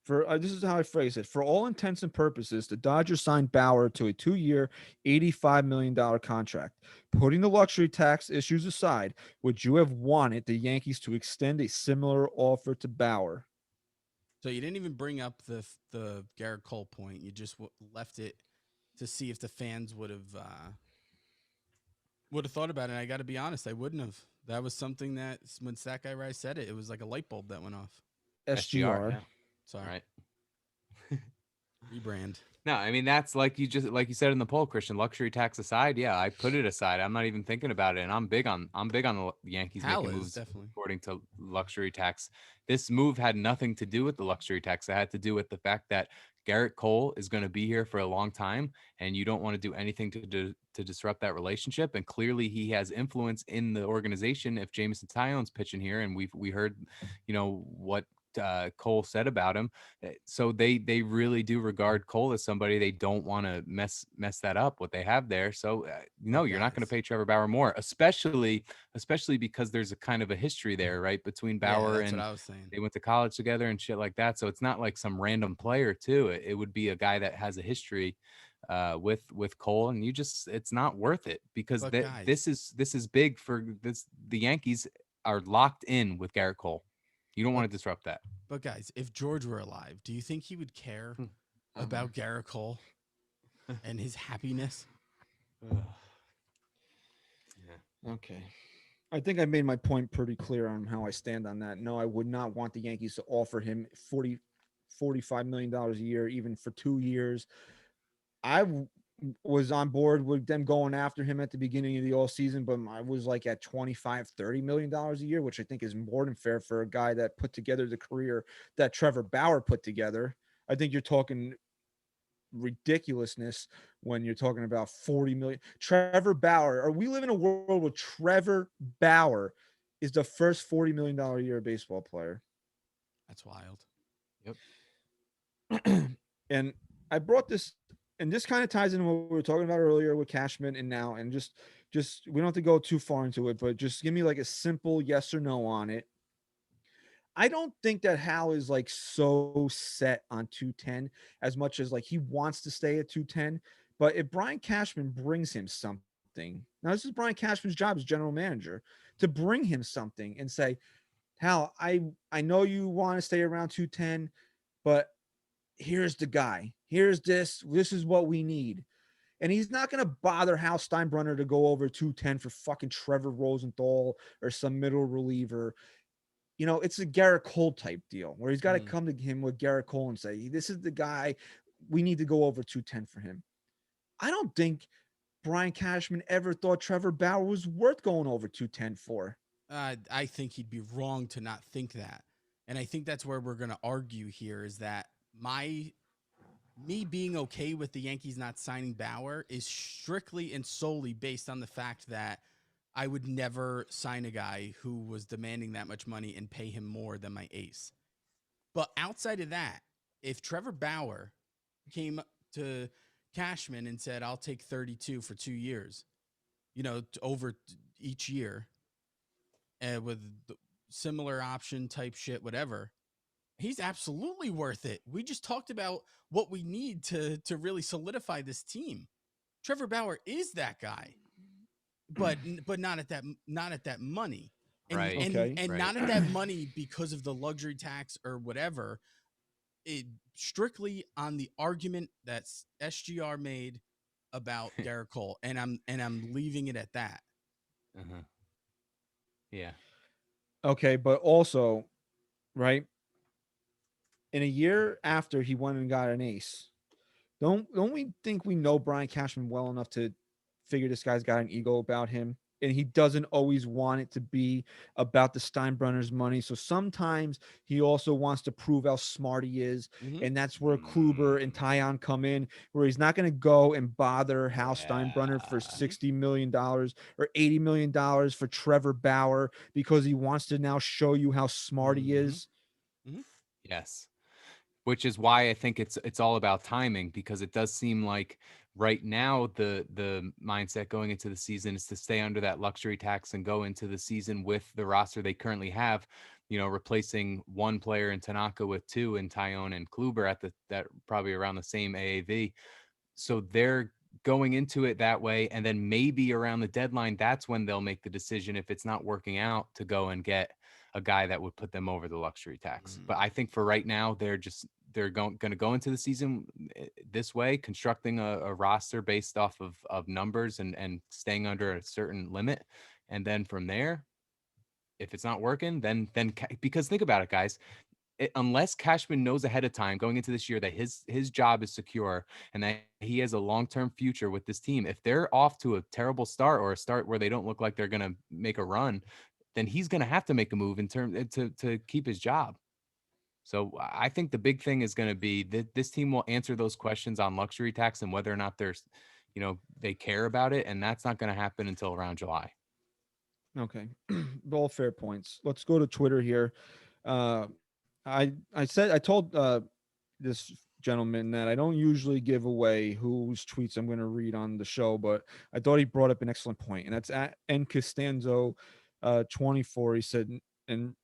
For this is how I phrase it. For all intents and purposes, the Dodgers signed Bauer to a 2-year, $85 million contract. Putting the luxury tax issues aside, would you have wanted the Yankees to extend a similar offer to Bauer? So you didn't even bring up the Garrett Cole point. You just left it to see if the fans would have thought about it. And I got to be honest, I wouldn't have. That was something that when Sack Guy Rice said it, it was like a light bulb that went off. SGR. Yeah. Sorry. Right. Rebrand. No, I mean, that's like you said in the poll, Christian, luxury tax aside. Yeah, I put it aside. I'm not even thinking about it. And I'm big on the Yankees Hal making is, moves definitely. according to luxury tax. This move had nothing to do with the luxury tax. It had to do with the fact that Garrett Cole is going to be here for a long time, and you don't want to do anything to disrupt that relationship. And clearly, he has influence in the organization. If Jameson Taillon's pitching here, and we heard, what Cole said about him, so they really do regard Cole as somebody they don't want to mess that up what they have there. So no, you're not going to pay Trevor Bauer more, especially because there's a kind of a history there, right, between Bauer that's and what I was saying. they went to college together and shit like that. So it's not like some random player too. It would be a guy that has a history with Cole, and it's not worth it because this is big for this. The Yankees are locked in with Garrett Cole. You don't want to disrupt that. But guys, if George were alive, do you think he would care about Garrett Cole and his happiness? Okay. I think I made my point pretty clear on how I stand on that. No, I would not want the Yankees to offer him $45 million a year, even for 2 years. I was on board with them going after him at the beginning of the all season, but I was like at $25-30 million a year, which I think is more than fair for a guy that put together the career that Trevor Bauer put together. I think you're talking ridiculousness when you're talking about 40 million. Trevor Bauer, are we live in a world where Trevor Bauer is the first $40 million a year baseball player? That's wild. Yep. And I brought this, and this kind of ties into what we were talking about earlier with Cashman and now, and just we don't have to go too far into it, but just give me like a simple yes or no on it. I don't think that Hal is like so set on 210 as much as like he wants to stay at 210. But if Brian Cashman brings him something, now this is Brian Cashman's job as general manager, to bring him something and say, Hal, I know you want to stay around 210, but here's the guy. Here's this. This is what we need. And he's not going to bother Hal Steinbrenner to go over 210 for fucking Trevor Rosenthal or some middle reliever. You know, it's a Garrett Cole type deal where he's got to come to him with Garrett Cole and say, this is the guy, we need to go over 210 for him. I don't think Brian Cashman ever thought Trevor Bauer was worth going over 210 for. I think he'd be wrong to not think that. And I think that's where we're going to argue here is that me being okay with the Yankees not signing Bauer is strictly and solely based on the fact that I would never sign a guy who was demanding that much money and pay him more than my ace. But outside of that, if Trevor Bauer came to Cashman and said, I'll take 32 for 2 years, over each year, with similar option type shit, whatever, he's absolutely worth it. We just talked about what we need to really solidify this team. Trevor Bauer is that guy, but not at that money, and Right. and not at that money because of the luxury tax or whatever. It strictly on the argument that SGR made about Garrett Cole, and I'm leaving it at that. Yeah. Okay, but also, right, in a year after he went and got an ace, don't we think we know Brian Cashman well enough to figure this guy's got an ego about him, and he doesn't always want it to be about the Steinbrenner's money. So sometimes he also wants to prove how smart he is, and that's where Kluber and Tyon come in, where he's not going to go and bother Hal Steinbrenner for $60 million or $80 million for Trevor Bauer because he wants to now show you how smart he is. Yes. Which is why I think it's all about timing, because it does seem like right now the mindset going into the season is to stay under that luxury tax and go into the season with the roster they currently have, replacing one player in Tanaka with two in Tyon and Kluber at that probably around the same AAV. So they're going into it that way, and then maybe around the deadline, that's when they'll make the decision, if it's not working out, to go and get a guy that would put them over the luxury tax. But I think for right now, they're going to go into the season this way, constructing a roster based off of numbers and staying under a certain limit. And then from there, if it's not working, then because think about it, guys, unless Cashman knows ahead of time going into this year that his job is secure and that he has a long-term future with this team, if they're off to a terrible start or a start where they don't look like they're going to make a run, then he's going to have to make a move in terms to keep his job. So I think the big thing is going to be that this team will answer those questions on luxury tax and whether or not there's, they care about it. And that's not going to happen until around July. Okay. All fair points. Let's go to Twitter here. I told this gentleman that I don't usually give away whose tweets I'm going to read on the show, but I thought he brought up an excellent point, and that's at N Costanzo 24. He said, in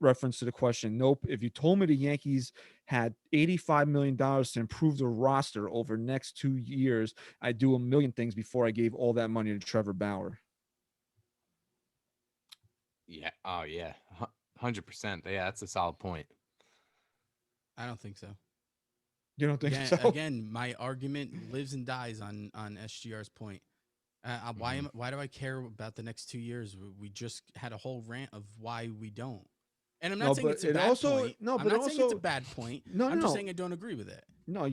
reference to the question, nope, if you told me the Yankees had $85 million to improve the roster over the next 2 years, I'd do a million things before I gave all that money to Trevor Bauer. Yeah. Oh yeah. 100%. Yeah. That's a solid point. I don't think so. You don't think again, so? Again, my argument lives and dies on SGR's point. Why do I care about the next 2 years? We just had a whole rant of why we don't. And I'm not saying it's a bad point. I'm not saying it's a bad point. I'm just saying I don't agree with it. No,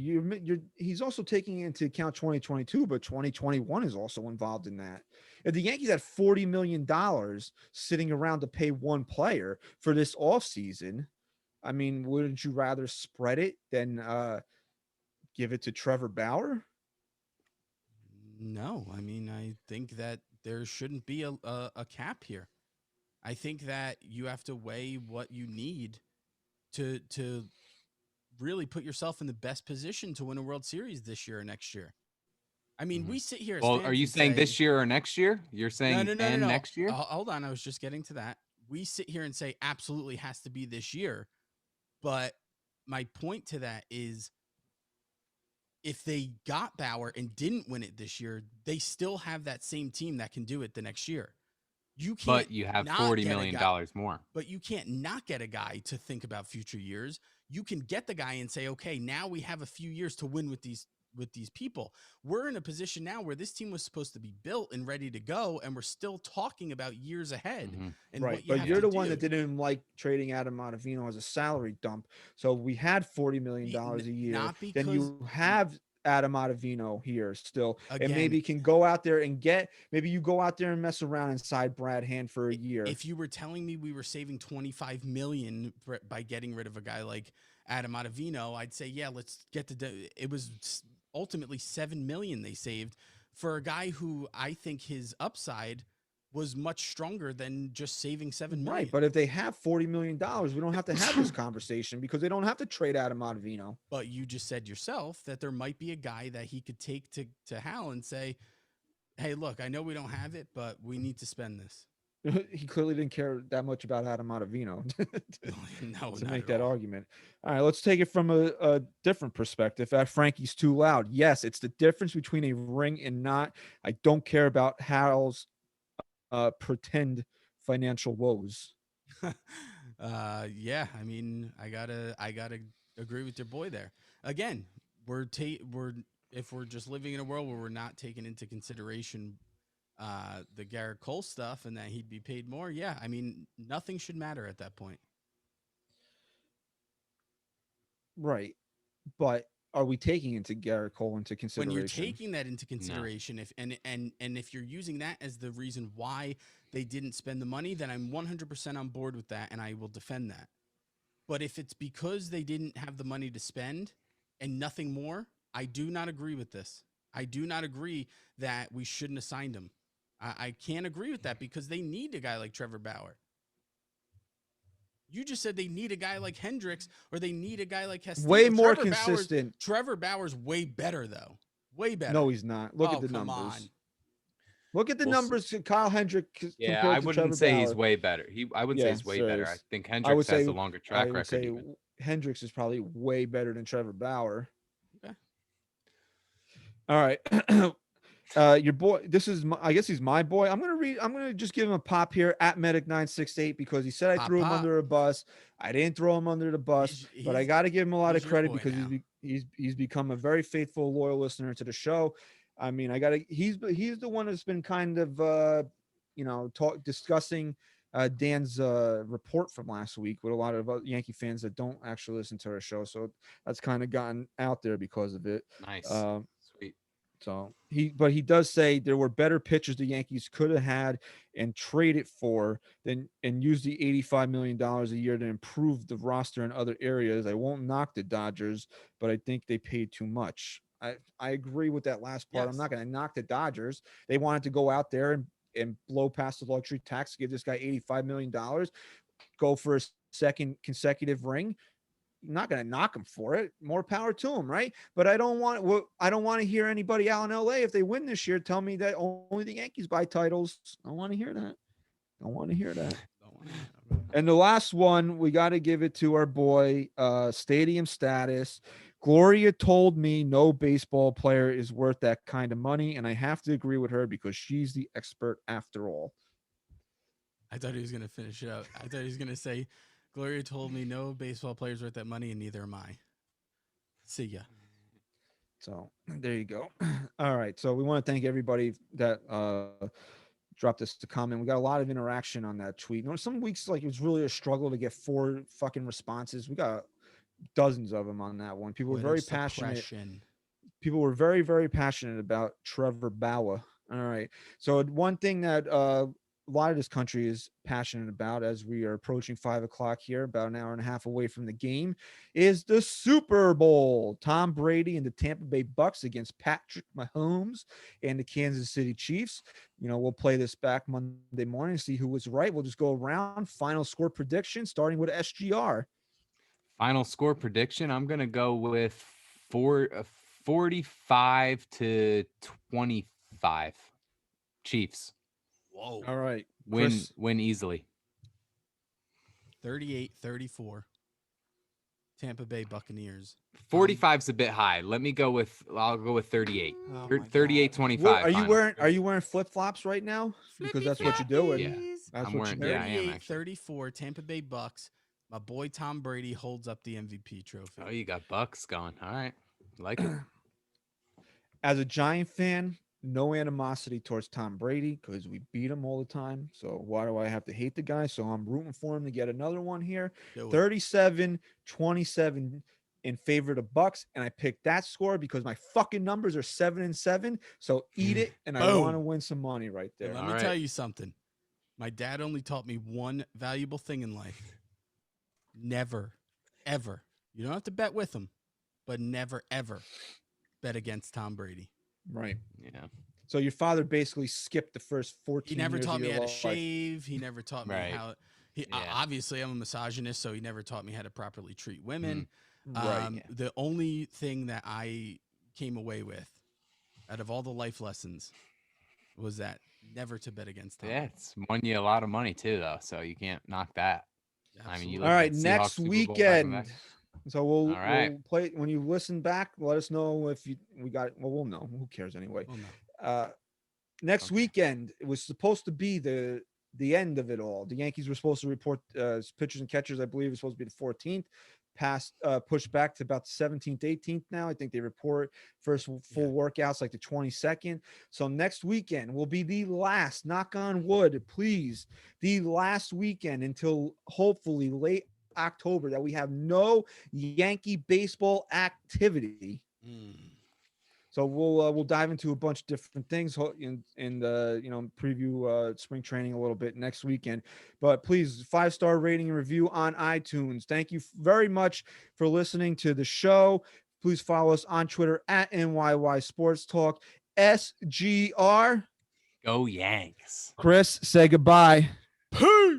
he's also taking into account 2022, but 2021 is also involved in that. If the Yankees had $40 million sitting around to pay one player for this offseason, I mean, wouldn't you rather spread it than give it to Trevor Bauer? No, I mean, I think that there shouldn't be a cap here. I think that you have to weigh what you need to really put yourself in the best position to win a World Series this year or next year. I mean, we sit here as fans are you and saying say, this year or next year? You're saying no. next year? Hold on, I was just getting to that. We sit here and say absolutely has to be this year. But my point to that is, if they got Bauer and didn't win it this year, they still have that same team that can do it the next year. You can't, but you have $40 million more. But you can't not get a guy to think about future years. You can get the guy and say, okay, now we have a few years to win with these with these people. We're in a position now where this team was supposed to be built and ready to go, and we're still talking about years ahead. Mhm. And Right, what you but have you're to the one do. that didn't like trading Adam Ottavino as a salary dump. So we had $40 million a year. Not Then because you have Adam Ottavino here still, and Again, maybe can go out there and maybe you go out there and mess around inside Brad Hand for a year. if you were telling me we were saving 25 million by getting rid of a guy like Adam Ottavino, I'd say, yeah, let's get it was ultimately 7 million they saved for a guy who I think his upside was much stronger than just saving 7 million. Right, but if they have $40 million, we don't have to have this conversation because they don't have to trade Adam Ottavino. But you just said yourself that there might be a guy that he could take to Hal and say, hey, look, I know we don't have it, but we need to spend this. He clearly didn't care that much about Adam Ottavino No, to not make at that all. argument. All right, let's take it from a different perspective. That Frankie's too loud. Yes, it's the difference between a ring and not. I don't care about Hal's pretend financial woes. Yeah, I mean, I gotta agree with your boy there. Again, we're if we're just living in a world where we're not taking into consideration the Garrett Cole stuff and that he'd be paid more. Yeah, I mean, nothing should matter at that point. Right, but are we taking into Garrett Cole into When consideration? you're taking that into consideration, if and if you're using that as the reason why they didn't spend the money, then I'm 100% on board with that, and I will defend that. But if it's because they didn't have the money to spend and nothing more, I do not agree with this. I do not agree that we shouldn't have signed him. I can't agree with that because they need a guy like Trevor Bauer. You just said they need a guy like Hendricks or they need a guy like Castillo. Way more Trevor consistent. Trevor Bauer's way better, though. Way better. No, he's not. Look Oh, at the come numbers. on. Look at the We'll see. numbers. Kyle Hendrick Yeah, compared I to wouldn't Trevor say Bauer. he's way better. I wouldn't say Yeah, he's way better. I serious. think I would Hendricks say has a longer track I would record. say Even. Hendricks is probably way better than Trevor Bauer. Okay. All right. Your boy, I guess he's my boy. I'm gonna just give him a pop here at Medic968 because he said I Pop, threw him pop. under a bus. I didn't throw him under the bus, but I got to give him a lot of he's your credit boy because now. he's become a very faithful, loyal listener to the show. I mean, he's the one that's been kind of discussing Dan's report from last week with a lot of Yankee fans that don't actually listen to our show. So that's kind of gotten out there because of it. Nice, sweet. So he does say there were better pitchers the Yankees could have had and traded for and use the $85 million a year to improve the roster in other areas. I won't knock the Dodgers, but I think they paid too much. I agree with that last part. Yes. I'm not going to knock the Dodgers. They wanted to go out there and blow past the luxury tax, give this guy $85 million, go for a second consecutive ring. I'm not going to knock him for it. More power to him, right? But I don't want to hear anybody out in LA if they win this year tell me that only the Yankees buy titles. I don't want to hear that. Don't want to hear that. And the last one, we got to give it to our boy, Stadium Status. Gloria told me no baseball player is worth that kind of money, and I have to agree with her because she's the expert after all. I thought he was going to finish it out. I thought he was going to say, Gloria told me no baseball players worth that money, and neither am I. See ya. So there you go. All right. So we want to thank everybody that dropped us a comment. We got a lot of interaction on that tweet. You know, some weeks like it was really a struggle to get 4 fucking responses. We got dozens of them on that one. People were very passionate. People were very, very passionate about Trevor Bauer. All right. So one thing that a lot of this country is passionate about as we are approaching 5:00 here, about an hour and a half away from the game, is the Super Bowl. Tom Brady and the Tampa Bay Bucks against Patrick Mahomes and the Kansas City Chiefs. You know, we'll play this back Monday morning, see who was right. We'll just go around. Final score prediction, starting with SGR. Final score prediction. I'm gonna go with 45-25 Chiefs. Whoa. All right. Win easily. 38-34. Tampa Bay Buccaneers. 45's a bit high. I'll go with 38. Oh 38-25. Are you wearing flip-flops right now? Because that's what you do. Yeah. That's I'm what wearing- you do. yeah, I am actually. 38-34. Tampa Bay Bucks. My boy Tom Brady holds up the MVP trophy. Oh, you got Bucks going. All right. Like it. as a Giant fan, no animosity towards Tom Brady because we beat him all the time. So why do I have to hate the guy? So I'm rooting for him to get another one here. Do it. 37-27 in favor of the Bucks, and I picked that score because my fucking numbers are 7-7. So eat it, and I want to Boom. win some money right there. And let All me right. tell you something. My dad only taught me one valuable thing in life. Never, ever. You don't have to bet with him, but never, ever bet against Tom Brady. Right. Yeah. So your father basically skipped the first 14 He never years taught of me your how to life. shave. He never taught me Right. how. Yeah. Obviously, I'm a misogynist, so he never taught me how to properly treat women. Right. yeah. The only thing that I came away with out of all the life lessons was that never to bet against Tom. Yeah, it's won you a lot of money too, though, so you can't knock that. I mean, you Absolutely. look All at right, that Seahawks next Super Bowl weekend. back-to-back. So we'll, All right. we'll play when you listen back. Let us know if we got. Well, we'll know. Who cares anyway? Well, no. Next Okay. weekend, it was supposed to be the end of it all. The Yankees were supposed to report pitchers and catchers. I believe it was supposed to be the 14th. Pushed back to about the 17th, 18th now. I think they report first full workouts like the 22nd. So next weekend will be the last, knock on wood, please, the last weekend until hopefully late October that we have no Yankee baseball activity. So we'll dive into a bunch of different things and preview spring training a little bit next weekend. But please, 5-star rating and review on iTunes. Thank you very much for listening to the show. Please follow us on Twitter at NYY Sports Talk SGR. Go Yanks. Chris, say goodbye. Peace.